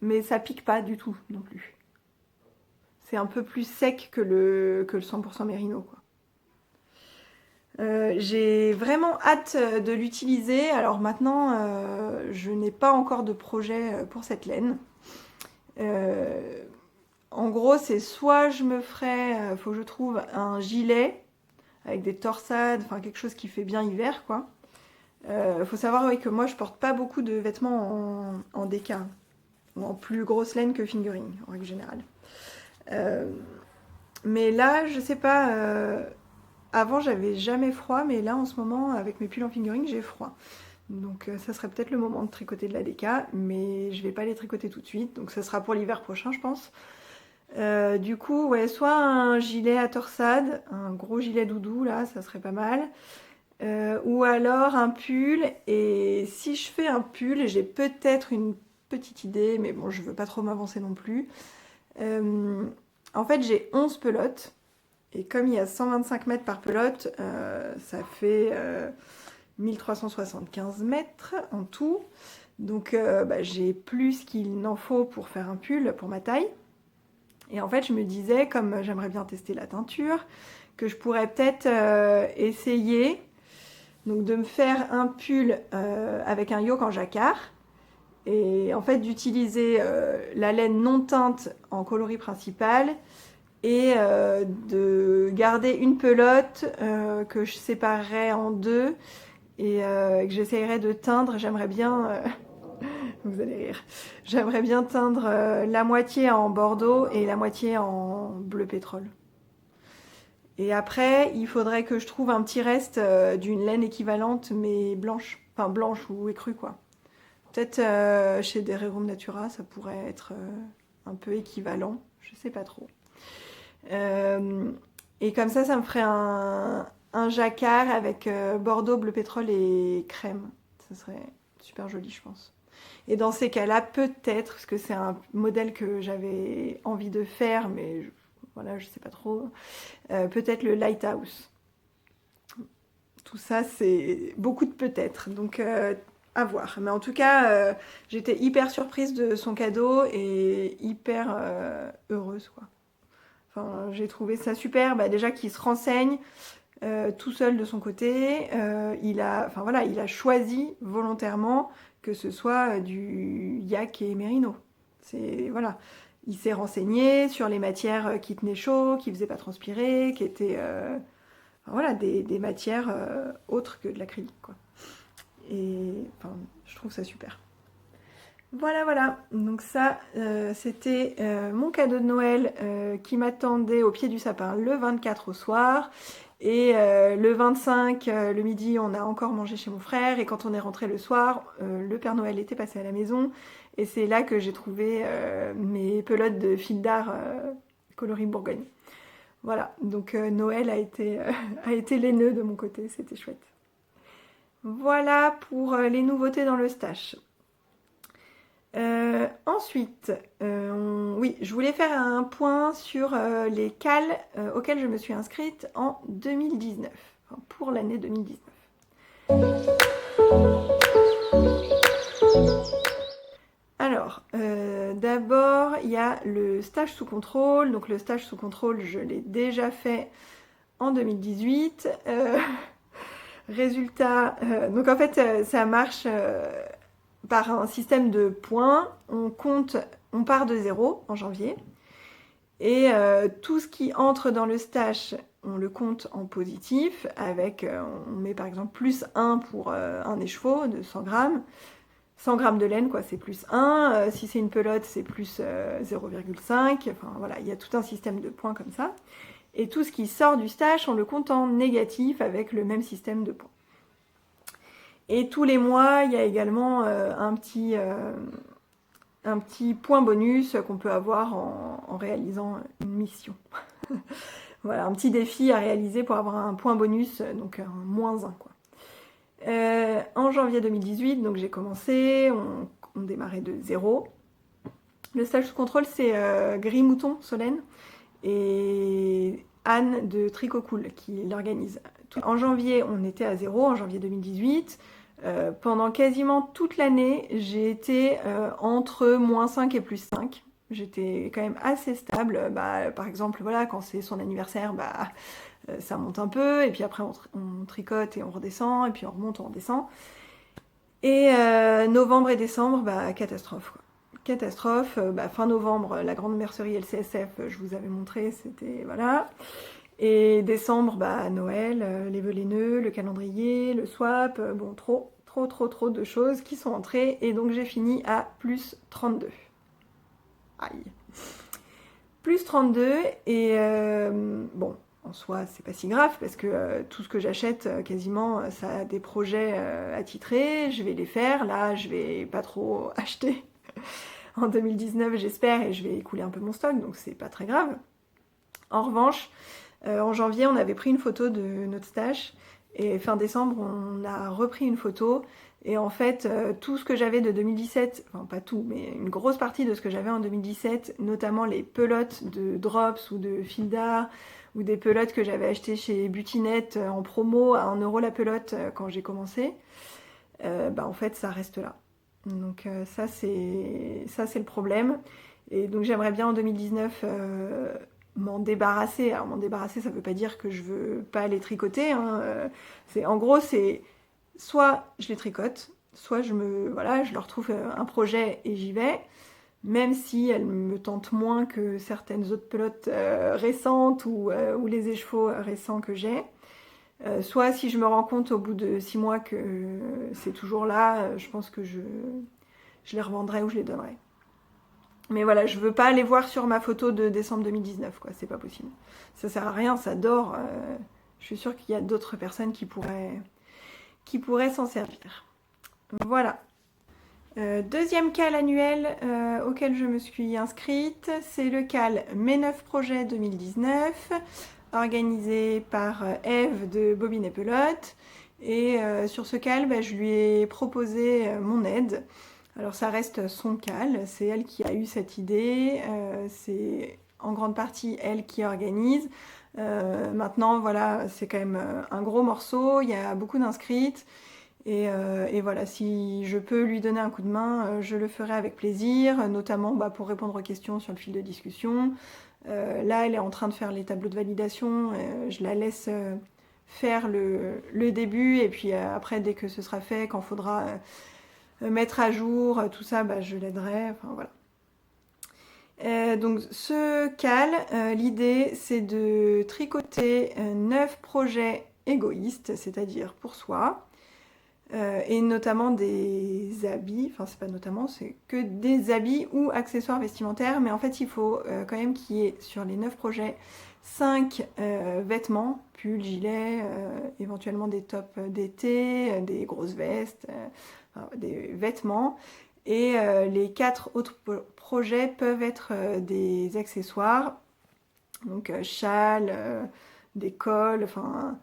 mais ça pique pas du tout non plus. C'est un peu plus sec que le 100% mérino, quoi. J'ai vraiment hâte de l'utiliser. Alors maintenant, je n'ai pas encore de projet pour cette laine. En gros, c'est soit je me ferai, faut que je trouve un gilet avec des torsades, enfin quelque chose qui fait bien hiver, quoi. Faut savoir oui, que moi, je porte pas beaucoup de vêtements en DK, ou en plus grosse laine que fingering, en règle générale. Mais là, je sais pas. Avant, j'avais jamais froid, mais là, en ce moment, avec mes pulls en fingering, j'ai froid. Donc, ça serait peut-être le moment de tricoter de la DK, mais je vais pas les tricoter tout de suite. Donc, ça sera pour l'hiver prochain, je pense. Du coup, ouais, soit un gilet à torsade, un gros gilet doudou, là, ça serait pas mal. Ou alors un pull. Et si je fais un pull, j'ai peut-être une petite idée, mais bon, je veux pas trop m'avancer non plus. En fait, j'ai 11 pelotes. Et comme il y a 125 mètres par pelote, ça fait 1375 mètres en tout. Donc j'ai plus qu'il n'en faut pour faire un pull pour ma taille. Et en fait, je me disais, comme j'aimerais bien tester la teinture, que je pourrais peut-être essayer donc, de me faire un pull avec un yoke en jacquard. Et en fait, d'utiliser la laine non teinte en coloris principal. Et de garder une pelote que je séparerais en deux et que j'essayerais de teindre. J'aimerais bien, vous allez rire, j'aimerais bien teindre la moitié en bordeaux et la moitié en bleu pétrole. Et après, il faudrait que je trouve un petit reste d'une laine équivalente mais blanche, enfin blanche ou écrue quoi. Peut-être chez des Rerum Natura, ça pourrait être un peu équivalent, je sais pas trop. Et comme ça me ferait un jacquard avec bordeaux, bleu pétrole et crème. Ça serait super joli, je pense. Et dans ces cas-là, peut-être, parce que c'est un modèle que j'avais envie de faire, mais voilà, je sais pas trop, peut-être le Lighthouse. Tout ça, c'est beaucoup de peut-être. Donc, à voir. Mais en tout cas, j'étais hyper surprise de son cadeau et hyper heureuse, quoi. Enfin, j'ai trouvé ça super, déjà qu'il se renseigne tout seul de son côté. Il a choisi volontairement que ce soit du yak et mérino. Voilà. Il s'est renseigné sur les matières qui tenaient chaud, qui ne faisaient pas transpirer, qui étaient des matières autres que de l'acrylique, quoi. Et je trouve ça super. Voilà. Donc ça, c'était mon cadeau de Noël qui m'attendait au pied du sapin le 24 au soir. Et le 25, le midi, on a encore mangé chez mon frère. Et quand on est rentré le soir, le Père Noël était passé à la maison. Et c'est là que j'ai trouvé mes pelotes de fil d'art coloris Bourgogne. Voilà, donc Noël a été laineux de mon côté, c'était chouette. Voilà pour les nouveautés dans le stash. Ensuite, oui, je voulais faire un point sur les cales auxquelles je me suis inscrite en 2019, enfin, pour l'année 2019. Alors, d'abord, il y a le stage sous contrôle. Donc le stage sous contrôle, je l'ai déjà fait en 2018. Résultat, donc en fait, ça marche par un système de points. On part de 0 en janvier. Et tout ce qui entre dans le stash, on le compte en positif. On met par exemple plus 1 pour un écheveau de 100 grammes. 100 grammes de laine, quoi, c'est plus 1. Si c'est une pelote, c'est plus 0,5. Enfin voilà, il y a tout un système de points comme ça. Et tout ce qui sort du stash, on le compte en négatif avec le même système de points. Et tous les mois, il y a également un petit point bonus qu'on peut avoir en réalisant une mission. Voilà, un petit défi à réaliser pour avoir un point bonus, donc un -1, quoi. En janvier 2018, donc j'ai commencé, on démarrait de 0. Le stage sous contrôle, c'est Gris Mouton Solène et Anne de Tricot Cool qui l'organise. En janvier, on était à 0, en janvier 2018. Pendant quasiment toute l'année, j'ai été entre -5 et +5. J'étais quand même assez stable. Par exemple, voilà, quand c'est son anniversaire, ça monte un peu, et puis après on tricote et on redescend, et puis on remonte, on redescend. Et novembre et décembre, catastrophe, quoi. Catastrophe. Fin novembre, la grande mercerie LCSF, je vous avais montré, c'était voilà. Et décembre, Noël, les vœux, les nœuds, le calendrier, le swap, bon, trop de choses qui sont entrées, et donc j'ai fini à +32. Aïe. +32, et bon, en soi, c'est pas si grave, parce que tout ce que j'achète, quasiment, ça a des projets attitrés, je vais les faire, là, je vais pas trop acheter en 2019, j'espère, et je vais écouler un peu mon stock, donc c'est pas très grave. En revanche, en janvier, on avait pris une photo de notre stash, et fin décembre, on a repris une photo, et en fait, tout ce que j'avais de 2017, enfin pas tout, mais une grosse partie de ce que j'avais en 2017, notamment les pelotes de Drops ou de fil d'art, ou des pelotes que j'avais achetées chez Butinette en promo à 1 € la pelote quand j'ai commencé, en fait, ça reste là. Donc ça, c'est le problème. Et donc j'aimerais bien en 2019 m'en débarrasser. Alors m'en débarrasser, ça veut pas dire que je veux pas les tricoter, hein. En gros, c'est soit je les tricote, soit je leur trouve un projet et j'y vais, même si elles me tentent moins que certaines autres pelotes récentes ou les écheveaux récents que j'ai. Soit si je me rends compte au bout de 6 mois que c'est toujours là, je pense que je les revendrai ou je les donnerai. Mais voilà, je veux pas les voir sur ma photo de décembre 2019, quoi, c'est pas possible. Ça sert à rien, ça dort. Je suis sûre qu'il y a d'autres personnes qui pourraient s'en servir. Voilà. Deuxième cal annuel auquel je me suis inscrite, c'est le cal Mes 9 projets 2019, organisé par Eve de Bobine et Pelote. Et sur ce cal, je lui ai proposé mon aide. Alors ça reste son cal, c'est elle qui a eu cette idée, c'est en grande partie elle qui organise. Maintenant, voilà, c'est quand même un gros morceau, il y a beaucoup d'inscrites. Et voilà, si je peux lui donner un coup de main, je le ferai avec plaisir, notamment pour répondre aux questions sur le fil de discussion. Là, elle est en train de faire les tableaux de validation, je la laisse faire le début, et puis après, dès que ce sera fait, quand il faudra mettre à jour, tout ça, je l'aiderai, enfin voilà. Donc ce cal, l'idée c'est de tricoter 9 projets égoïstes, c'est-à-dire pour soi, et notamment des habits, enfin c'est pas notamment, c'est que des habits ou accessoires vestimentaires, mais en fait il faut quand même qu'il y ait sur les 9 projets 5 vêtements, pulls, gilets, éventuellement des tops d'été, des grosses vestes, des vêtements, et les 4 autres projets peuvent être des accessoires, donc châles, des cols, enfin,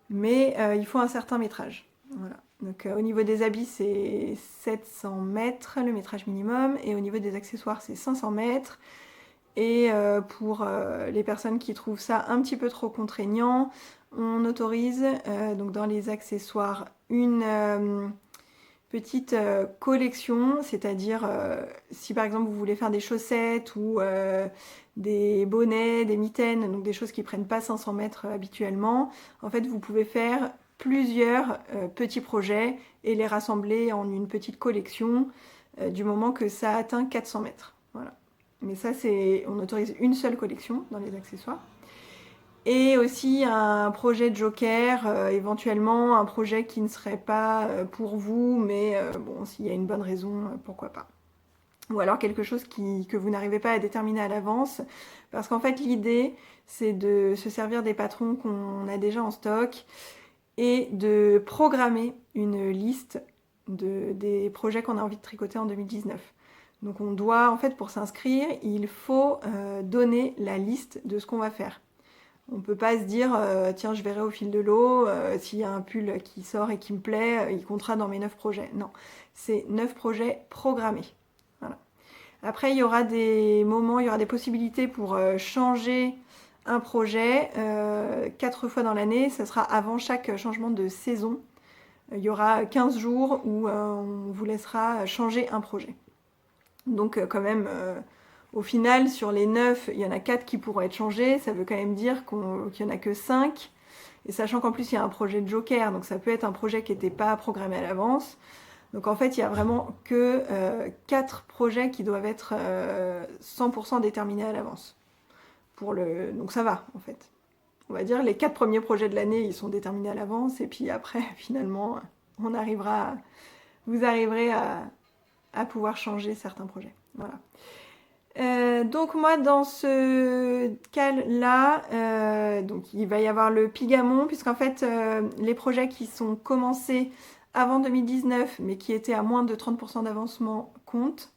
mais il faut un certain métrage. Voilà. Donc au niveau des habits, c'est 700 mètres le métrage minimum, et au niveau des accessoires, c'est 500 mètres. Et pour les personnes qui trouvent ça un petit peu trop contraignant, on autorise donc dans les accessoires une petite collection, c'est-à-dire si par exemple vous voulez faire des chaussettes ou des bonnets, des mitaines, donc des choses qui prennent pas 500 mètres habituellement, en fait vous pouvez faire plusieurs petits projets et les rassembler en une petite collection du moment que ça atteint 400 mètres. Voilà. Mais ça, on autorise une seule collection dans les accessoires. Et aussi un projet joker, éventuellement un projet qui ne serait pas pour vous, mais bon, s'il y a une bonne raison, pourquoi pas. Ou alors quelque chose que vous n'arrivez pas à déterminer à l'avance, parce qu'en fait l'idée c'est de se servir des patrons qu'on a déjà en stock et de programmer une liste des projets qu'on a envie de tricoter en 2019. Donc on doit, en fait, pour s'inscrire, il faut donner la liste de ce qu'on va faire. On ne peut pas se dire, tiens, je verrai au fil de l'eau, s'il y a un pull qui sort et qui me plaît, il comptera dans mes 9 projets. Non, c'est 9 projets programmés. Voilà. Après, il y aura des moments, il y aura des possibilités pour changer un projet 4 fois dans l'année. Ça sera avant chaque changement de saison. Il y aura 15 jours où on vous laissera changer un projet. Donc quand même, au final, sur les 9, il y en a 4 qui pourront être changés. Ça veut quand même dire qu'il n'y en a que 5. Et sachant qu'en plus, il y a un projet de joker, donc ça peut être un projet qui n'était pas programmé à l'avance. Donc en fait, il y a vraiment que 4 projets qui doivent être 100% déterminés à l'avance. Donc ça va, en fait. On va dire les 4 premiers projets de l'année, ils sont déterminés à l'avance. Et puis après, finalement, vous arriverez à pouvoir changer certains projets. Voilà. Donc moi dans ce cal-là, donc il va y avoir le Pigamon, puisqu'en fait les projets qui sont commencés avant 2019 mais qui étaient à moins de 30% d'avancement comptent.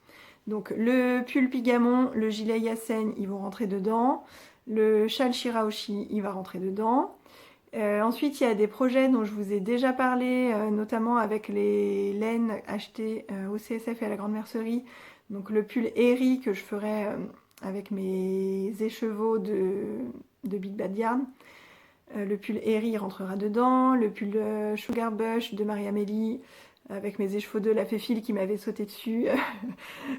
Donc le pull Pigamon, le gilet Yasen, ils vont rentrer dedans. Le châle Shiraoshi, il va rentrer dedans. Ensuite, il y a des projets dont je vous ai déjà parlé, notamment avec les laines achetées au CSF et à la Grande Mercerie. Donc le pull Eri que je ferai avec mes écheveaux de Big Bad Yarn. Le pull Eri rentrera dedans. Le pull Sugar Bush de Marie-Amélie avec mes écheveaux de la Féfile qui m'avait sauté dessus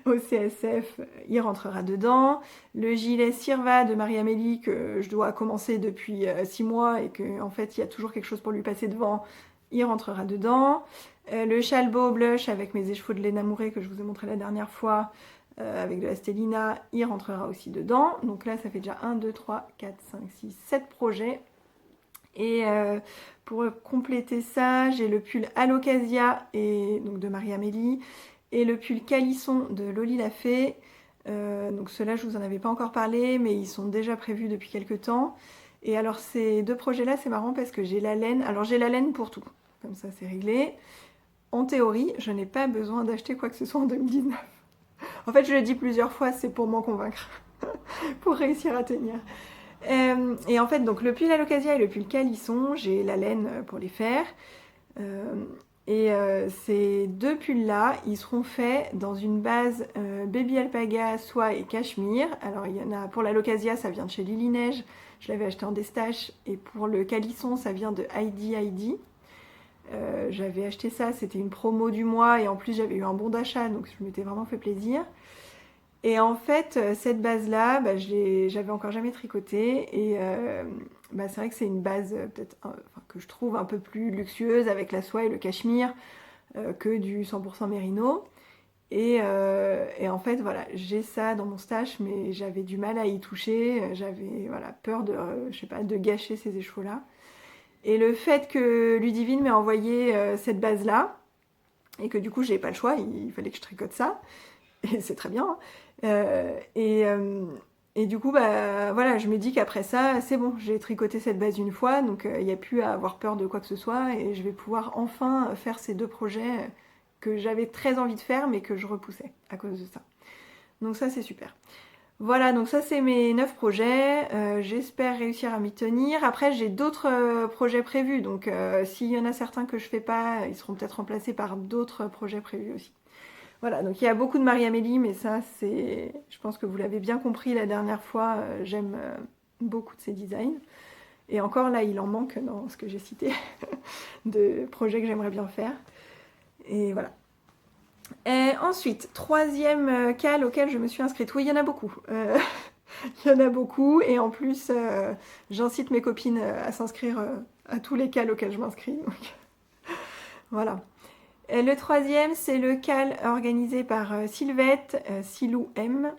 au CSF, il rentrera dedans. Le gilet Sirva de Marie-Amélie que je dois commencer depuis 6 mois et qu'en fait il y a toujours quelque chose pour lui passer devant, il rentrera dedans. Le Chalbo Blush avec mes écheveaux de laine Mouré que je vous ai montré la dernière fois, avec de la Stellina, il rentrera aussi dedans. Donc là ça fait déjà 1, 2, 3, 4, 5, 6, 7 projets. Et pour compléter ça, j'ai le pull Alocasia et donc de Marie-Amélie et le pull Calisson de Loli Lafay. Donc ceux-là, je vous en avais pas encore parlé, mais ils sont déjà prévus depuis quelques temps. Et alors ces deux projets-là, c'est marrant parce que j'ai la laine. Alors j'ai la laine pour tout, comme ça c'est réglé. En théorie, je n'ai pas besoin d'acheter quoi que ce soit en 2019. En fait, je le dis plusieurs fois, c'est pour m'en convaincre, pour réussir à tenir. Et en fait, donc le pull Alocasia et le pull Calisson, j'ai la laine pour les faire. Ces deux pulls-là, ils seront faits dans une base baby alpaga, soie et cachemire. Alors il y en a pour l'Alocasia, ça vient de chez Lily Neige, je l'avais acheté en destache. Et pour le Calisson, ça vient de Heidi. J'avais acheté ça, c'était une promo du mois et en plus j'avais eu un bon d'achat, donc je m'étais vraiment fait plaisir. Et en fait, cette base-là, j'avais encore jamais tricoté. Et c'est vrai que c'est une base peut-être que je trouve un peu plus luxueuse avec la soie et le cachemire que du 100% mérino. Et en fait, voilà, j'ai ça dans mon stash, mais j'avais du mal à y toucher. J'avais peur de gâcher ces écheveaux-là. Et le fait que Ludivine m'ait envoyé cette base-là, et que du coup, j'ai pas le choix, il fallait que je tricote ça. Et c'est très bien. Et du coup, voilà, je me dis qu'après ça, c'est bon, j'ai tricoté cette base une fois, donc il n'y a plus à avoir peur de quoi que ce soit, et je vais pouvoir enfin faire ces deux projets que j'avais très envie de faire, mais que je repoussais à cause de ça. Donc ça, c'est super. Voilà, donc ça, c'est mes 9 projets. J'espère réussir à m'y tenir. Après, j'ai d'autres projets prévus, donc s'il y en a certains que je fais pas, ils seront peut-être remplacés par d'autres projets prévus aussi. Voilà, donc il y a beaucoup de Marie-Amélie, mais ça, je pense que vous l'avez bien compris la dernière fois, j'aime beaucoup de ses designs. Et encore là, il en manque dans ce que j'ai cité de projets que j'aimerais bien faire. Et voilà. Et ensuite, troisième cal auquel je me suis inscrite. Oui, il y en a beaucoup. Il y en a beaucoup. Et en plus, j'incite mes copines à s'inscrire à tous les cals auxquels je m'inscris. Donc, voilà. Le troisième, c'est le cal organisé par Sylvette, Silou M,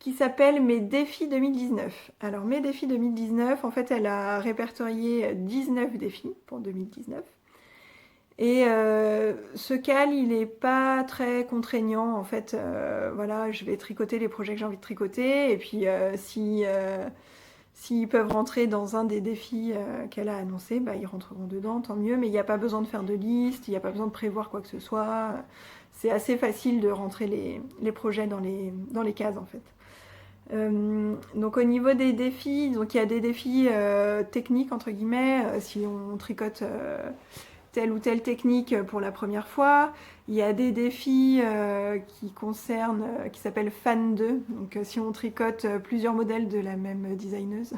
qui s'appelle Mes défis 2019. Alors mes défis 2019, en fait elle a répertorié 19 défis pour 2019. Et ce cal, il n'est pas très contraignant. En fait, voilà, je vais tricoter les projets que j'ai envie de tricoter. Et puis, s'ils peuvent rentrer dans un des défis qu'elle a annoncé, bah, ils rentreront dedans, tant mieux. Mais il n'y a pas besoin de faire de liste, il n'y a pas besoin de prévoir quoi que ce soit. C'est assez facile de rentrer les projets dans les cases, en fait. Donc au niveau des défis, donc il y a des défis techniques, entre guillemets, si on tricote telle ou telle technique pour la première fois. Il y a des défis qui concernent, qui s'appellent Fan 2. Donc si on tricote plusieurs modèles de la même designeuse,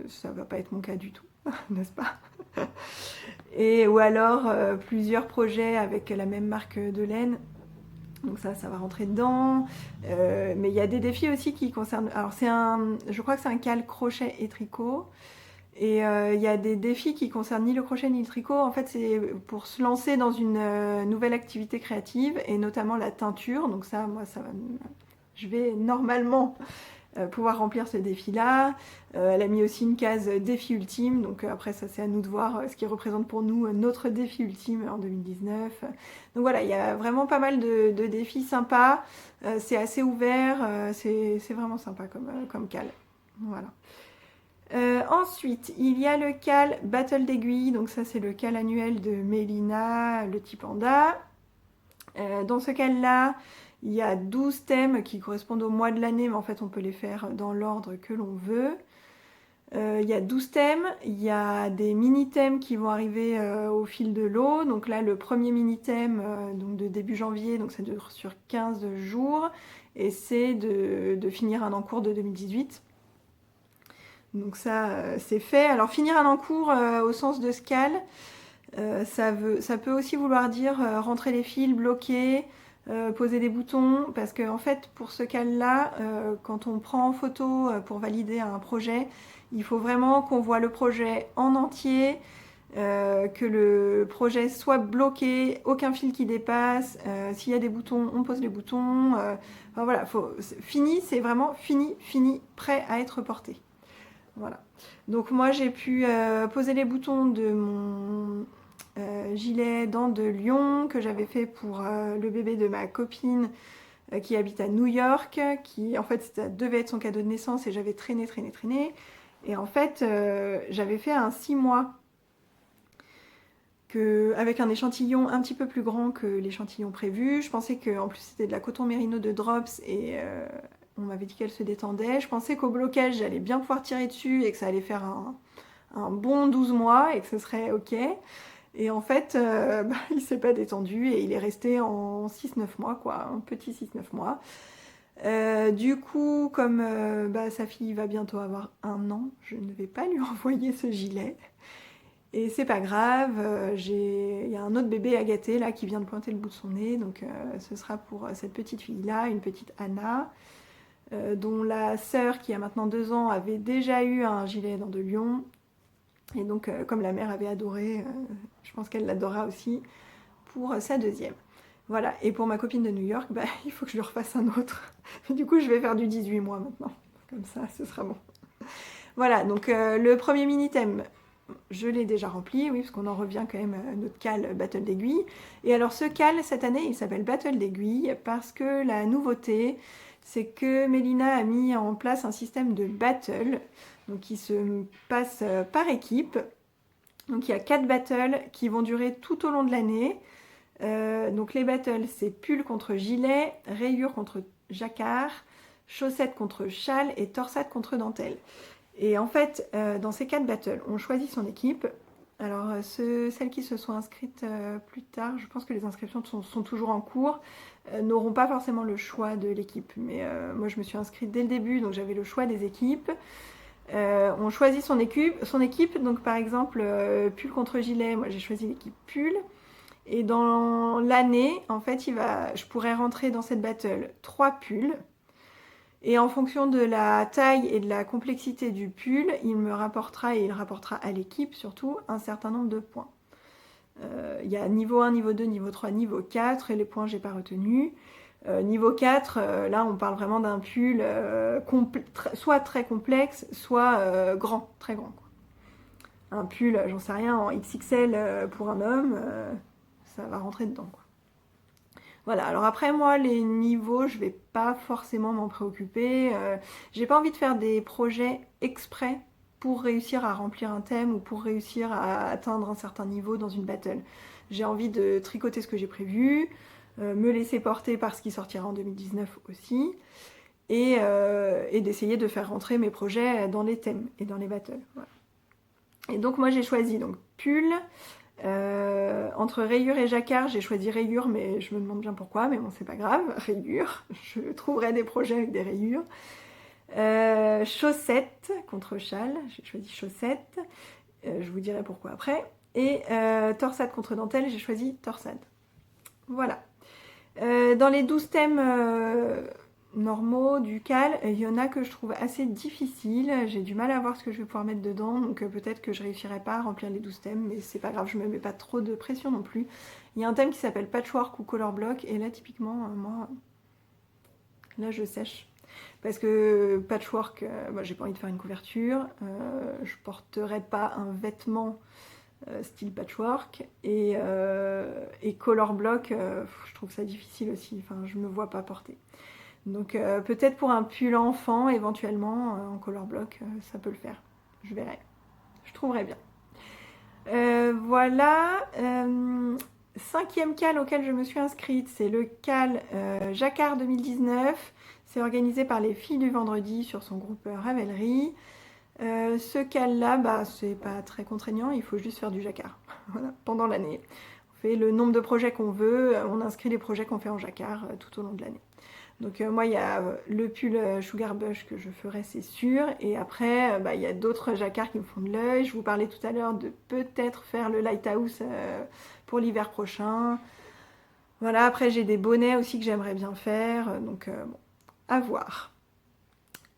ça va pas être mon cas du tout, n'est-ce pas? Et ou alors plusieurs projets avec la même marque de laine. Donc ça va rentrer dedans. Mais il y a des défis aussi qui concernent. Alors je crois que c'est un cal crochet et tricot. Et il y a des défis qui concernent ni le crochet ni le tricot. En fait, c'est pour se lancer dans une nouvelle activité créative, et notamment la teinture. Donc ça, moi, je vais normalement pouvoir remplir ce défi-là. Elle a mis aussi une case défi ultime. Donc après, ça, c'est à nous de voir ce qui représente pour nous notre défi ultime en 2019. Donc voilà, il y a vraiment pas mal de défis sympas. C'est assez ouvert. C'est vraiment sympa comme cal. Voilà. Ensuite, il y a le cal Battle d'aiguilles. Donc ça, c'est le cal annuel de Mélina, le petit panda. Dans ce cal-là, il y a 12 thèmes qui correspondent au mois de l'année, mais en fait, on peut les faire dans l'ordre que l'on veut. Il y a 12 thèmes, il y a des mini-thèmes qui vont arriver au fil de l'eau. Donc là, le premier mini-thème donc de début janvier, donc ça dure sur 15 jours, et c'est de finir un encours de 2018. Donc ça, c'est fait. Alors finir un encours au sens de Scal, ça peut aussi vouloir dire rentrer les fils, bloquer, poser des boutons, parce que en fait, pour ce cal-là, quand on prend en photo pour valider un projet, il faut vraiment qu'on voit le projet en entier, que le projet soit bloqué, aucun fil qui dépasse. S'il y a des boutons, on pose les boutons. Enfin voilà, fini, c'est vraiment fini, prêt à être porté. Voilà. Donc moi j'ai pu poser les boutons de mon gilet dents de lion que j'avais fait pour le bébé de ma copine qui habite à New York, qui en fait ça devait être son cadeau de naissance, et j'avais traîné. Et en fait j'avais fait un 6 mois avec un échantillon un petit peu plus grand que l'échantillon prévu. Je pensais qu'en plus c'était de la coton mérino de Drops, et on m'avait dit qu'elle se détendait. Je pensais qu'au blocage, j'allais bien pouvoir tirer dessus et que ça allait faire un bon 12 mois et que ce serait ok. Et en fait, il s'est pas détendu et il est resté en 6-9 mois, quoi, un petit 6-9 mois. Du coup, comme sa fille va bientôt avoir 1 an, je ne vais pas lui envoyer ce gilet. Et c'est pas grave, il y a un autre bébé à gâter là qui vient de pointer le bout de son nez, donc ce sera pour cette petite fille-là, une petite Anna. Dont la sœur qui a maintenant 2 ans avait déjà eu un gilet dents de lion, et donc comme la mère avait adoré, je pense qu'elle l'adorera aussi pour sa deuxième. Voilà, et pour ma copine de New York, il faut que je lui refasse un autre. Du coup je vais faire du 18 mois maintenant, comme ça ce sera bon. Voilà, donc le premier mini thème, je l'ai déjà rempli, oui, parce qu'on en revient quand même à notre cal Battle d'aiguilles. Et alors ce cal cette année il s'appelle Battle d'aiguilles parce que la nouveauté, c'est que Mélina a mis en place un système de battle, donc qui se passe par équipe. Donc il y a 4 battles qui vont durer tout au long de l'année. Donc les battles, c'est pull contre gilet, rayure contre jacquard, chaussettes contre châle et torsade contre dentelle. Et en fait, dans ces 4 battles, on choisit son équipe. Alors celles qui se sont inscrites plus tard, je pense que les inscriptions sont toujours en cours, n'auront pas forcément le choix de l'équipe. Mais moi je me suis inscrite dès le début, donc j'avais le choix des équipes. On choisit son équipe, donc par exemple pull contre gilet, moi j'ai choisi l'équipe pull. Et dans l'année, en fait, je pourrais rentrer dans cette battle 3 pulls. Et en fonction de la taille et de la complexité du pull, il me rapportera, et il rapportera à l'équipe surtout, un certain nombre de points. Il y a niveau 1, niveau 2, niveau 3, niveau 4, et les points j'ai pas retenu. Niveau 4, là on parle vraiment d'un pull soit très complexe, soit grand, très grand, quoi. Un pull, j'en sais rien, en XXL pour un homme, ça va rentrer dedans, quoi. Voilà, alors après moi les niveaux, je vais pas forcément m'en préoccuper. J'ai pas envie de faire des projets exprès pour réussir à remplir un thème ou pour réussir à atteindre un certain niveau dans une battle. J'ai envie de tricoter ce que j'ai prévu, me laisser porter par ce qui sortira en 2019 aussi, et d'essayer de faire rentrer mes projets dans les thèmes et dans les battles. Voilà. Et donc moi j'ai choisi donc pull. Entre rayures et jacquard, j'ai choisi rayures, mais je me demande bien pourquoi, mais bon, c'est pas grave, rayures. Je trouverai des projets avec des rayures. Chaussettes contre châle, j'ai choisi chaussettes. Je vous dirai pourquoi après. Et torsade contre dentelle, j'ai choisi torsade. Voilà. Dans les 12 thèmes normaux du cal, il y en a que je trouve assez difficiles. J'ai du mal à voir ce que je vais pouvoir mettre dedans, donc peut-être que je réussirai pas à remplir les 12 thèmes, mais c'est pas grave, je me mets pas trop de pression non plus. Il y a un thème qui s'appelle patchwork ou color block, et là typiquement, moi, là je sèche. Parce que patchwork, j'ai pas envie de faire une couverture, je porterai pas un vêtement style patchwork, et color block, je trouve ça difficile aussi, enfin je me vois pas porter. Donc peut-être pour un pull enfant éventuellement en color block, ça peut le faire, je verrai, je trouverai bien. Voilà, 5e cal auquel je me suis inscrite, c'est le cal Jacquard 2019. C'est organisé par les filles du vendredi sur son groupe Ravelry. Ce cal-là, c'est pas très contraignant, il faut juste faire du jacquard voilà, pendant l'année. On fait le nombre de projets qu'on veut, on inscrit les projets qu'on fait en jacquard tout au long de l'année. Donc moi, il y a le pull Sugar Bush que je ferai, c'est sûr. Et après, il y a d'autres jacquards qui me font de l'œil. Je vous parlais tout à l'heure de peut-être faire le Lighthouse pour l'hiver prochain. Voilà, après j'ai des bonnets aussi que j'aimerais bien faire. Donc bon, à voir.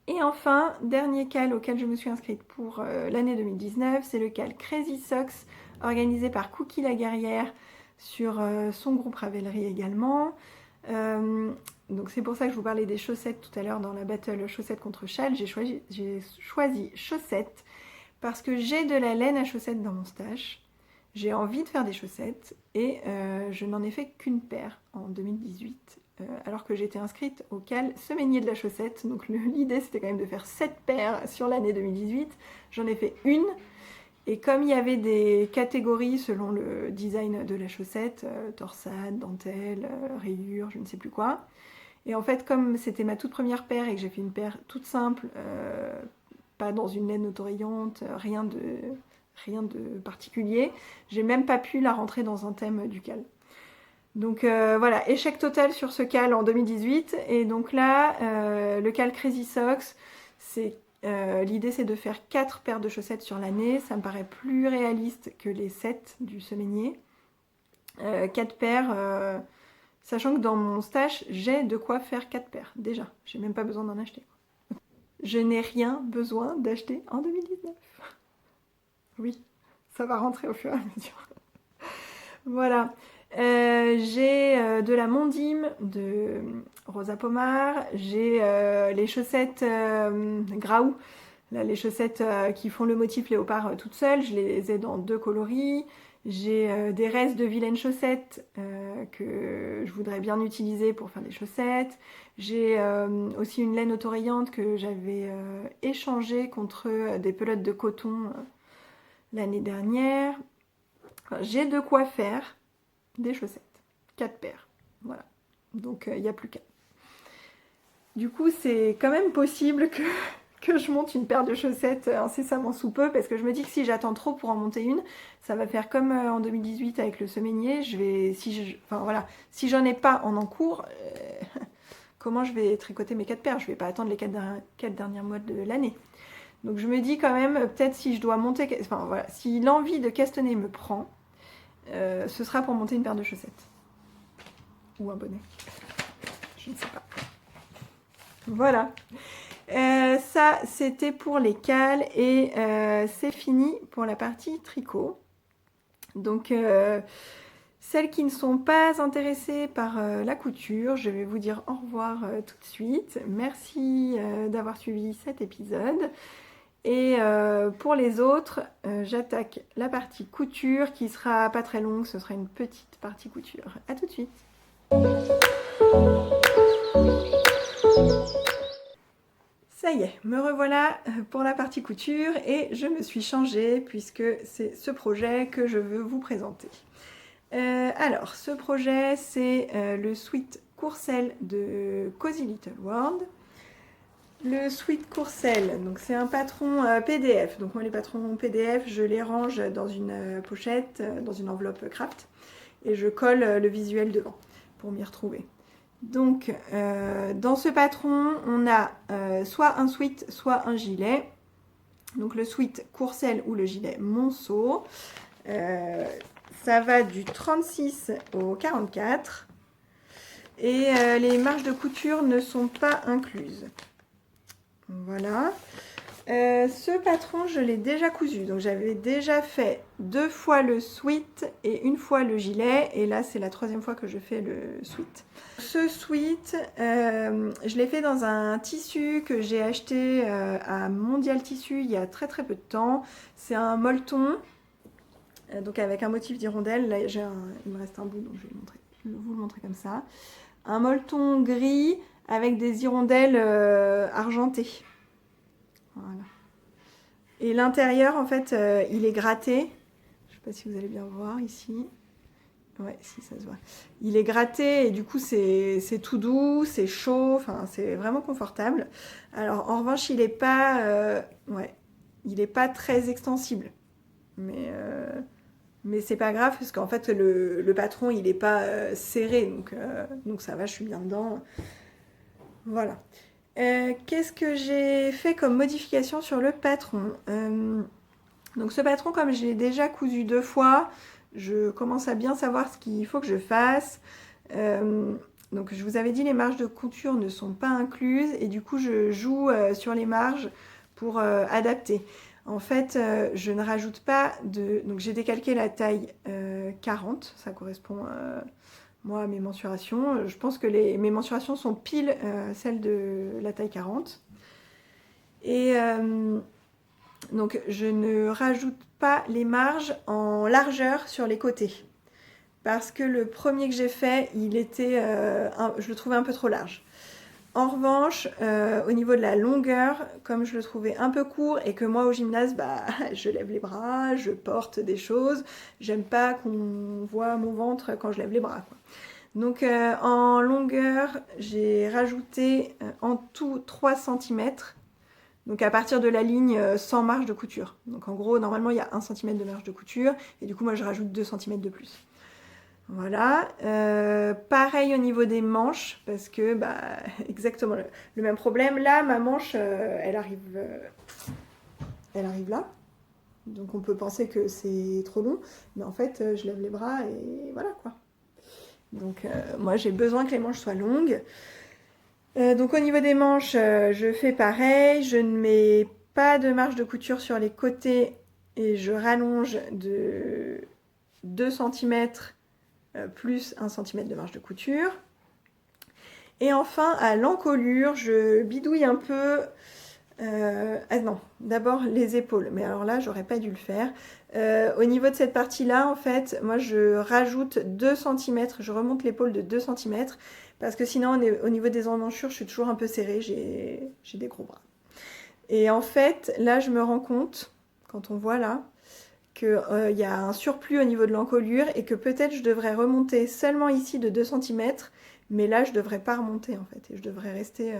Et enfin, dernier cal auquel je me suis inscrite pour l'année 2019, c'est le cal Crazy Socks, organisé par Cookie la Guerrière sur son groupe Ravelry également. Donc c'est pour ça que je vous parlais des chaussettes tout à l'heure dans la battle chaussettes contre châle. J'ai choisi chaussettes parce que j'ai de la laine à chaussettes dans mon stash. J'ai envie de faire des chaussettes et je n'en ai fait qu'une paire en 2018. Alors que j'étais inscrite au cal semainier de la chaussette. Donc l'idée c'était quand même de faire 7 paires sur l'année 2018. J'en ai fait une. Et comme il y avait des catégories selon le design de la chaussette, torsade, dentelle, rayure, je ne sais plus quoi. Et en fait, comme c'était ma toute première paire et que j'ai fait une paire toute simple, pas dans une laine autorayante, rien de particulier, j'ai même pas pu la rentrer dans un thème du cal. Donc voilà, échec total sur ce cal en 2018. Et donc là, le cal Crazy Socks, l'idée c'est de faire 4 paires de chaussettes sur l'année. Ça me paraît plus réaliste que les 7 du semainier. 4 paires, sachant que dans mon stash, j'ai de quoi faire 4 paires déjà. J'ai même pas besoin d'en acheter. Je n'ai rien besoin d'acheter en 2019. Oui, ça va rentrer au fur et à mesure. Voilà. J'ai de la Mondim de Rosa Pomar. J'ai les chaussettes Graou. Là, les chaussettes qui font le motif léopard toutes seules. Je les ai dans 2 coloris. J'ai des restes de vilaines chaussettes que je voudrais bien utiliser pour faire des chaussettes. J'ai aussi une laine autorayante que j'avais échangée contre des pelotes de coton l'année dernière. Enfin, j'ai de quoi faire des chaussettes. 4 paires. Voilà. Donc il n'y a plus qu'à. Du coup, c'est quand même possible que je monte une paire de chaussettes incessamment sous peu, parce que je me dis que si j'attends trop pour en monter une, ça va faire comme en 2018 avec le semainier. Si j'en ai pas en encours, comment je vais tricoter mes 4 paires? Je vais pas attendre les 4 derniers mois de l'année. Donc je me dis quand même, peut-être si je dois monter, enfin voilà, si l'envie de castanner me prend, ce sera pour monter une paire de chaussettes. Ou un bonnet. Je ne sais pas. Voilà. Ça, c'était pour les cales et c'est fini pour la partie tricot. Donc, Celles qui ne sont pas intéressées par la couture, je vais vous dire au revoir tout de suite. Merci d'avoir suivi cet épisode. Et pour les autres, j'attaque la partie couture qui sera pas très longue, ce sera une petite partie couture. A tout de suite. Ça y est, me revoilà pour la partie couture et je me suis changée puisque c'est ce projet que je veux vous présenter. Alors, ce projet, c'est le sweat Courcelles de Cozy Little World. Le sweat Courcelles, donc c'est un patron PDF. Donc moi, les patrons PDF, je les range dans une pochette, dans une enveloppe craft, et je colle le visuel devant pour m'y retrouver. Donc, dans ce patron, on a soit un sweat, soit un gilet. Donc le sweat Courcelles ou le gilet Monceau. Ça va du 36 au 44 et les marges de couture ne sont pas incluses. Voilà. Ce patron, je l'ai déjà cousu. Donc j'avais déjà fait 2 fois le sweat et 1 fois le gilet. Et là, c'est la 3e fois que je fais le sweat. Ce sweat, je l'ai fait dans un tissu que j'ai acheté à Mondial Tissu il y a très peu de temps. C'est un molleton. Donc avec un motif d'hirondelle, là il me reste un bout, donc je vais vous le montrer comme ça. Un molleton gris avec des hirondelles argentées. Voilà. Et l'intérieur, en fait, il est gratté. Je ne sais pas si vous allez bien voir ici. Ouais, si, ça se voit. Il est gratté et du coup, c'est tout doux, c'est chaud, enfin, c'est vraiment confortable. Alors, en revanche, il n'est pas, il est pas très extensible. Mais c'est pas grave parce qu'en fait le patron il est pas serré donc ça va, je suis bien dedans. Voilà. Qu'est-ce que j'ai fait comme modification sur le patron? Donc ce patron, comme je l'ai déjà cousu 2 fois, je commence à bien savoir ce qu'il faut que je fasse. Donc je vous avais dit les marges de couture ne sont pas incluses et du coup je joue sur les marges pour adapter. En fait, je ne rajoute pas de... Donc j'ai décalqué la taille 40, ça correspond moi à mes mensurations. Je pense que mes mensurations sont pile celles de la taille 40. Et donc je ne rajoute pas les marges en largeur sur les côtés. Parce que le premier que j'ai fait, il était, je le trouvais un peu trop large. En revanche, au niveau de la longueur, comme je le trouvais un peu court et que moi au gymnase, je lève les bras, je porte des choses, j'aime pas qu'on voit mon ventre quand je lève les bras, quoi. Donc en longueur, j'ai rajouté en tout 3 cm, donc à partir de la ligne sans marge de couture. Donc en gros, normalement, il y a 1 cm de marge de couture, et du coup, moi, je rajoute 2 cm de plus. Voilà, pareil au niveau des manches, parce que exactement le même problème. Là, ma manche, elle arrive là. Donc on peut penser que c'est trop long, mais en fait, je lève les bras et voilà quoi. Donc moi, j'ai besoin que les manches soient longues. Donc au niveau des manches, je fais pareil. Je ne mets pas de marge de couture sur les côtés et je rallonge de 2 cm plus 1 cm de marge de couture. Et enfin, à l'encolure, je bidouille un peu... ah non, d'abord les épaules. Mais alors là, j'aurais pas dû le faire. Au niveau de cette partie-là, en fait, moi, je rajoute 2 cm. Je remonte l'épaule de 2 cm. Parce que sinon, au niveau des emmanchures, je suis toujours un peu serrée. J'ai des gros bras. Et en fait, là, je me rends compte, quand on voit là, qu'il y a un surplus au niveau de l'encolure et que peut-être je devrais remonter seulement ici de 2 cm, mais là je devrais pas remonter en fait, et je devrais rester...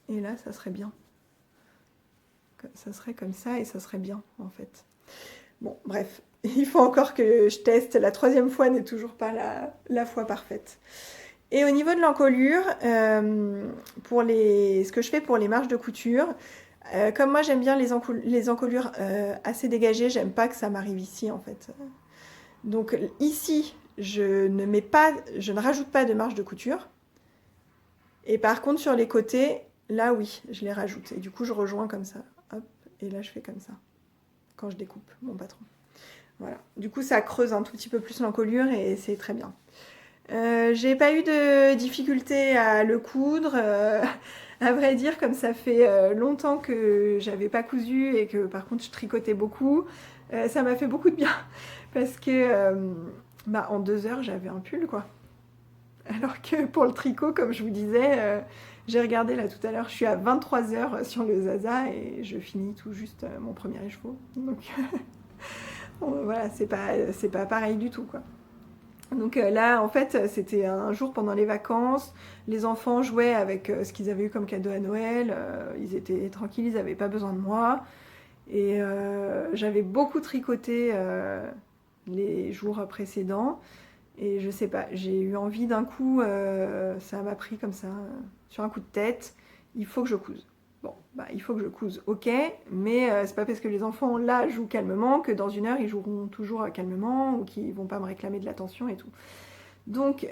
Et là ça serait bien. Ça serait comme ça et ça serait bien en fait. Bon, bref, il faut encore que je teste, la 3e fois n'est toujours pas la fois parfaite. Et au niveau de l'encolure, ce que je fais pour les marges de couture, comme moi j'aime bien les encolures assez dégagées, j'aime pas que ça m'arrive ici en fait. Donc ici, je ne rajoute pas de marge de couture. Et par contre sur les côtés, là oui, je les rajoute. Et du coup je rejoins comme ça. Hop, et là je fais comme ça, quand je découpe mon patron. Voilà. Du coup, ça creuse un tout petit peu plus l'encolure et c'est très bien. J'ai pas eu de difficulté à le coudre. À vrai dire, comme ça fait longtemps que j'avais pas cousu et que par contre je tricotais beaucoup, ça m'a fait beaucoup de bien. Parce que en 2 heures, j'avais un pull, quoi. Alors que pour le tricot, comme je vous disais, j'ai regardé là tout à l'heure, je suis à 23 heures sur le Zaza et je finis tout juste mon premier écheveau. Donc voilà, c'est pas pareil du tout, quoi. Donc là, en fait, c'était un jour pendant les vacances. Les enfants jouaient avec ce qu'ils avaient eu comme cadeau à Noël. Ils étaient tranquilles, ils n'avaient pas besoin de moi. Et j'avais beaucoup tricoté les jours précédents. Et je sais pas, j'ai eu envie d'un coup, ça m'a pris comme ça, sur un coup de tête. Il faut que je couse. Bon, il faut que je couse, ok, mais c'est pas parce que les enfants là jouent calmement que dans 1 heure ils joueront toujours calmement ou qu'ils vont pas me réclamer de l'attention et tout. Donc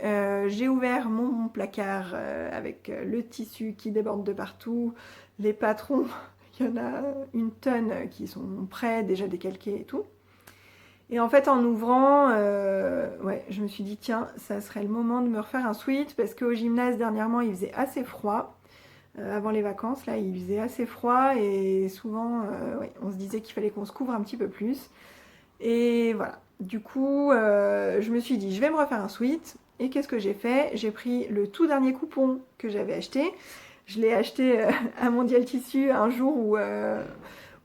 j'ai ouvert mon placard avec le tissu qui déborde de partout, les patrons, il y en a une tonne qui sont prêts, déjà décalqués et tout. Et en fait, en ouvrant, je me suis dit, tiens, ça serait le moment de me refaire un sweat parce qu'au gymnase, dernièrement, il faisait assez froid. Avant les vacances, là, il faisait assez froid et souvent, on se disait qu'il fallait qu'on se couvre un petit peu plus. Et voilà. Du coup, je me suis dit, je vais me refaire un sweat. Et qu'est-ce que j'ai fait? J'ai pris le tout dernier coupon que j'avais acheté. Je l'ai acheté à Mondial Tissu un jour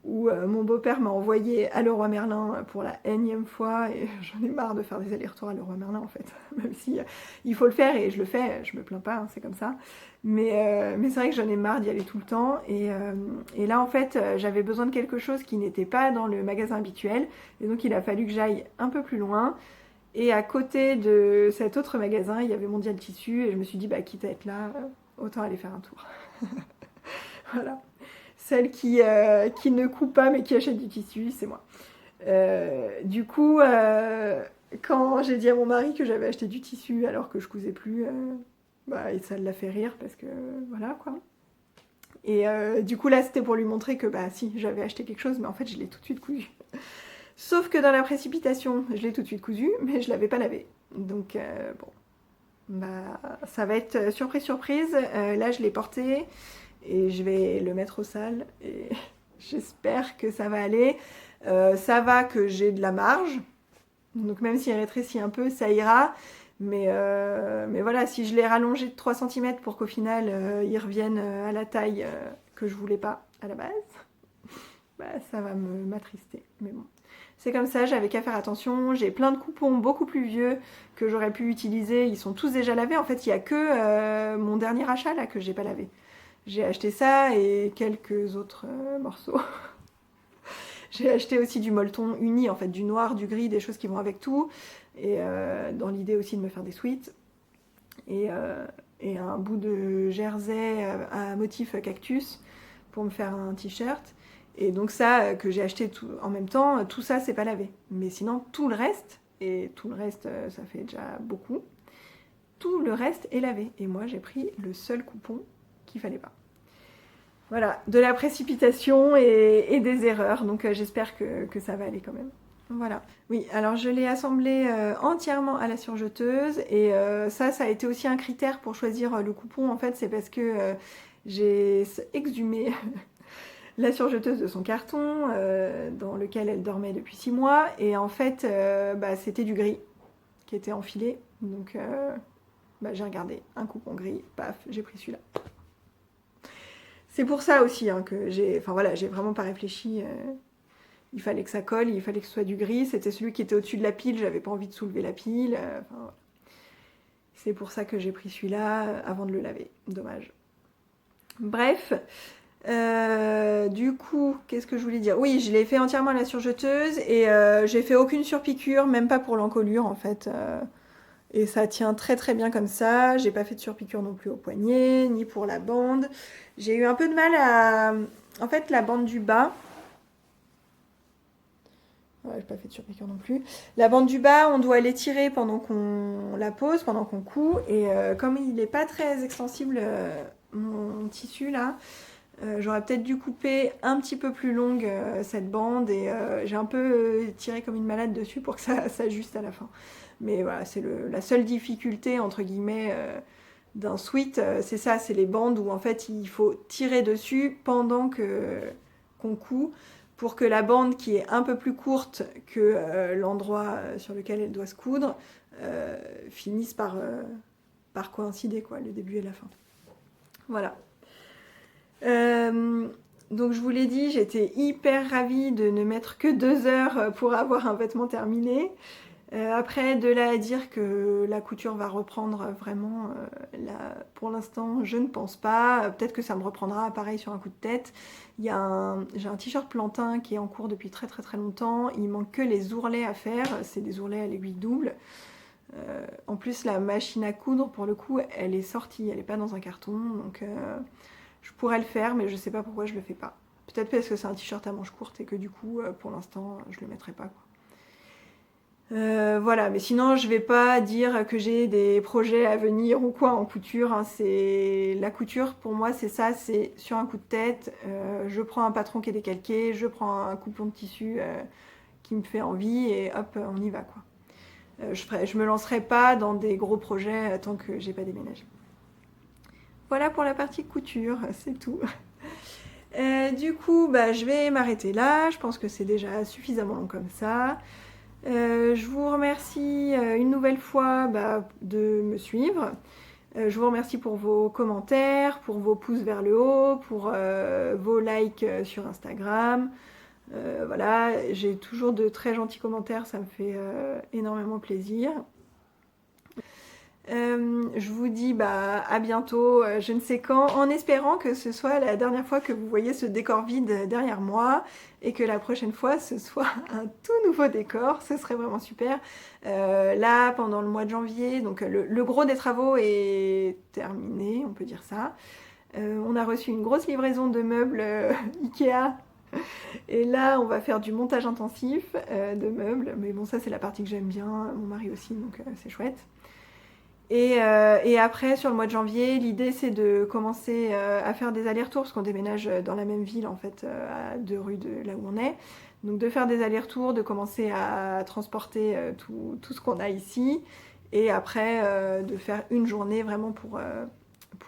où mon beau-père m'a envoyé à Leroy Merlin pour la énième fois et j'en ai marre de faire des allers-retours à Leroy Merlin en fait, même si il faut le faire et je le fais, je me plains pas, hein, c'est comme ça. Mais c'est vrai que j'en ai marre d'y aller tout le temps et là en fait j'avais besoin de quelque chose qui n'était pas dans le magasin habituel et donc il a fallu que j'aille un peu plus loin. Et à côté de cet autre magasin, il y avait Mondial Tissu et je me suis dit quitte à être là, autant aller faire un tour. Voilà. Celle qui ne coupe pas mais qui achète du tissu, c'est moi. Du coup, quand j'ai dit à mon mari que j'avais acheté du tissu alors que je cousais plus, et ça l'a fait rire parce que voilà quoi. Et du coup là c'était pour lui montrer que si j'avais acheté quelque chose mais en fait je l'ai tout de suite cousu. Sauf que dans la précipitation je l'ai tout de suite cousu mais je l'avais pas lavé. Donc ça va être surprise surprise. Là je l'ai porté et je vais le mettre au sale et j'espère que ça va aller. Ça va que j'ai de la marge, donc même s'il rétrécit un peu, ça ira. Mais voilà, si je l'ai rallongé de 3 cm pour qu'au final il revienne à la taille que je voulais pas à la base, ça va m'attrister. Mais bon, c'est comme ça, j'avais qu'à faire attention. J'ai plein de coupons beaucoup plus vieux que j'aurais pu utiliser. Ils sont tous déjà lavés. En fait, il n'y a que mon dernier achat là que j'ai pas lavé. J'ai acheté ça et quelques autres morceaux. J'ai acheté aussi du molleton uni, en fait, du noir, du gris, des choses qui vont avec tout. Et dans l'idée aussi de me faire des sweats. Et un bout de jersey à motif cactus pour me faire un t-shirt. Et donc ça, que j'ai acheté tout, en même temps, tout ça, c'est pas lavé. Mais sinon, tout le reste, et tout le reste, ça fait déjà beaucoup, tout le reste est lavé. Et moi, j'ai pris le seul coupon qu'il fallait pas. Voilà, de la précipitation et des erreurs, donc j'espère que ça va aller quand même. Voilà. Oui, alors je l'ai assemblé entièrement à la surjeteuse et ça a été aussi un critère pour choisir le coupon. En fait, c'est parce que j'ai exhumé la surjeteuse de son carton dans lequel elle dormait depuis 6 mois et en fait, c'était du gris qui était enfilé. Donc j'ai regardé un coupon gris, paf, j'ai pris celui-là. C'est pour ça aussi que j'ai vraiment pas réfléchi. Il fallait que ça colle, il fallait que ce soit du gris. C'était celui qui était au-dessus de la pile, j'avais pas envie de soulever la pile. Voilà. C'est pour ça que j'ai pris celui-là avant de le laver. Dommage. Bref, du coup, qu'est-ce que je voulais dire? Oui, je l'ai fait entièrement à la surjeteuse et j'ai fait aucune surpiqûre, même pas pour l'encolure en fait. Et ça tient très très bien comme ça. J'ai pas fait de surpiqûre non plus au poignet, ni pour la bande. J'ai eu un peu de mal à... En fait, la bande du bas... Ouais, j'ai pas fait de surpiqûre non plus. La bande du bas, on doit l'étirer pendant qu'on la pose, pendant qu'on coud. Et comme il n'est pas très extensible, mon tissu là, J'aurais peut-être dû couper un petit peu plus longue cette bande et j'ai un peu tiré comme une malade dessus pour que ça s'ajuste à la fin. Mais voilà, c'est la seule difficulté entre guillemets d'un sweat, c'est ça, c'est les bandes où en fait il faut tirer dessus pendant qu'on coud pour que la bande qui est un peu plus courte que l'endroit sur lequel elle doit se coudre finisse par coïncider, quoi, le début et la fin. Voilà. Donc je vous l'ai dit, j'étais hyper ravie de ne mettre que 2 heures pour avoir un vêtement terminé. Après, de là à dire que la couture va reprendre vraiment, là, pour l'instant, je ne pense pas. Peut-être que ça me reprendra pareil sur un coup de tête. J'ai un t-shirt plantain qui est en cours depuis très très très longtemps. Il manque que les ourlets à faire. C'est des ourlets à l'aiguille double. En plus, la machine à coudre, pour le coup, elle est sortie. Elle n'est pas dans un carton. Donc, je pourrais le faire, mais je sais pas pourquoi je le fais pas. Peut-être parce que c'est un t-shirt à manches courtes et que du coup, pour l'instant, je le mettrai pas, quoi. Voilà, mais sinon je vais pas dire que j'ai des projets à venir ou quoi en couture, hein. C'est la couture pour moi, c'est ça, c'est sur un coup de tête, je prends un patron qui est décalqué, je prends un coupon de tissu qui me fait envie et hop, on y va, quoi. Je me lancerai pas dans des gros projets tant que j'ai pas déménagé. Voilà pour la partie couture, c'est tout. Du coup, bah, je vais m'arrêter là. Je pense que c'est déjà suffisamment long comme ça. Je vous remercie une nouvelle fois de me suivre. Je vous remercie pour vos commentaires, pour vos pouces vers le haut, pour vos likes sur Instagram. Voilà, j'ai toujours de très gentils commentaires, ça me fait énormément plaisir. Je vous dis à bientôt, je ne sais quand, en espérant que ce soit la dernière fois que vous voyez ce décor vide derrière moi et que la prochaine fois ce soit un tout nouveau décor, ce serait vraiment super. Là, pendant le mois de janvier, donc le gros des travaux est terminé, on peut dire ça. On a reçu une grosse livraison de meubles Ikea. Et là, on va faire du montage intensif de meubles. Mais bon, ça, c'est la partie que j'aime bien. Mon mari aussi, donc c'est chouette. Et après, sur le mois de janvier, l'idée c'est de commencer à faire des allers-retours, parce qu'on déménage dans la même ville, en fait, à 2 rues de là où on est. Donc de faire des allers-retours, de commencer à transporter tout ce qu'on a ici, et après de faire une journée vraiment pour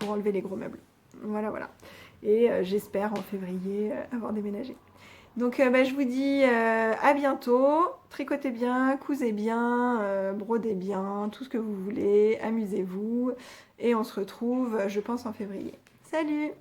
enlever les gros meubles. Voilà, voilà. Et j'espère en février avoir déménagé. Donc je vous dis à bientôt, tricotez bien, cousez bien, brodez bien, tout ce que vous voulez, amusez-vous et on se retrouve je pense en février. Salut!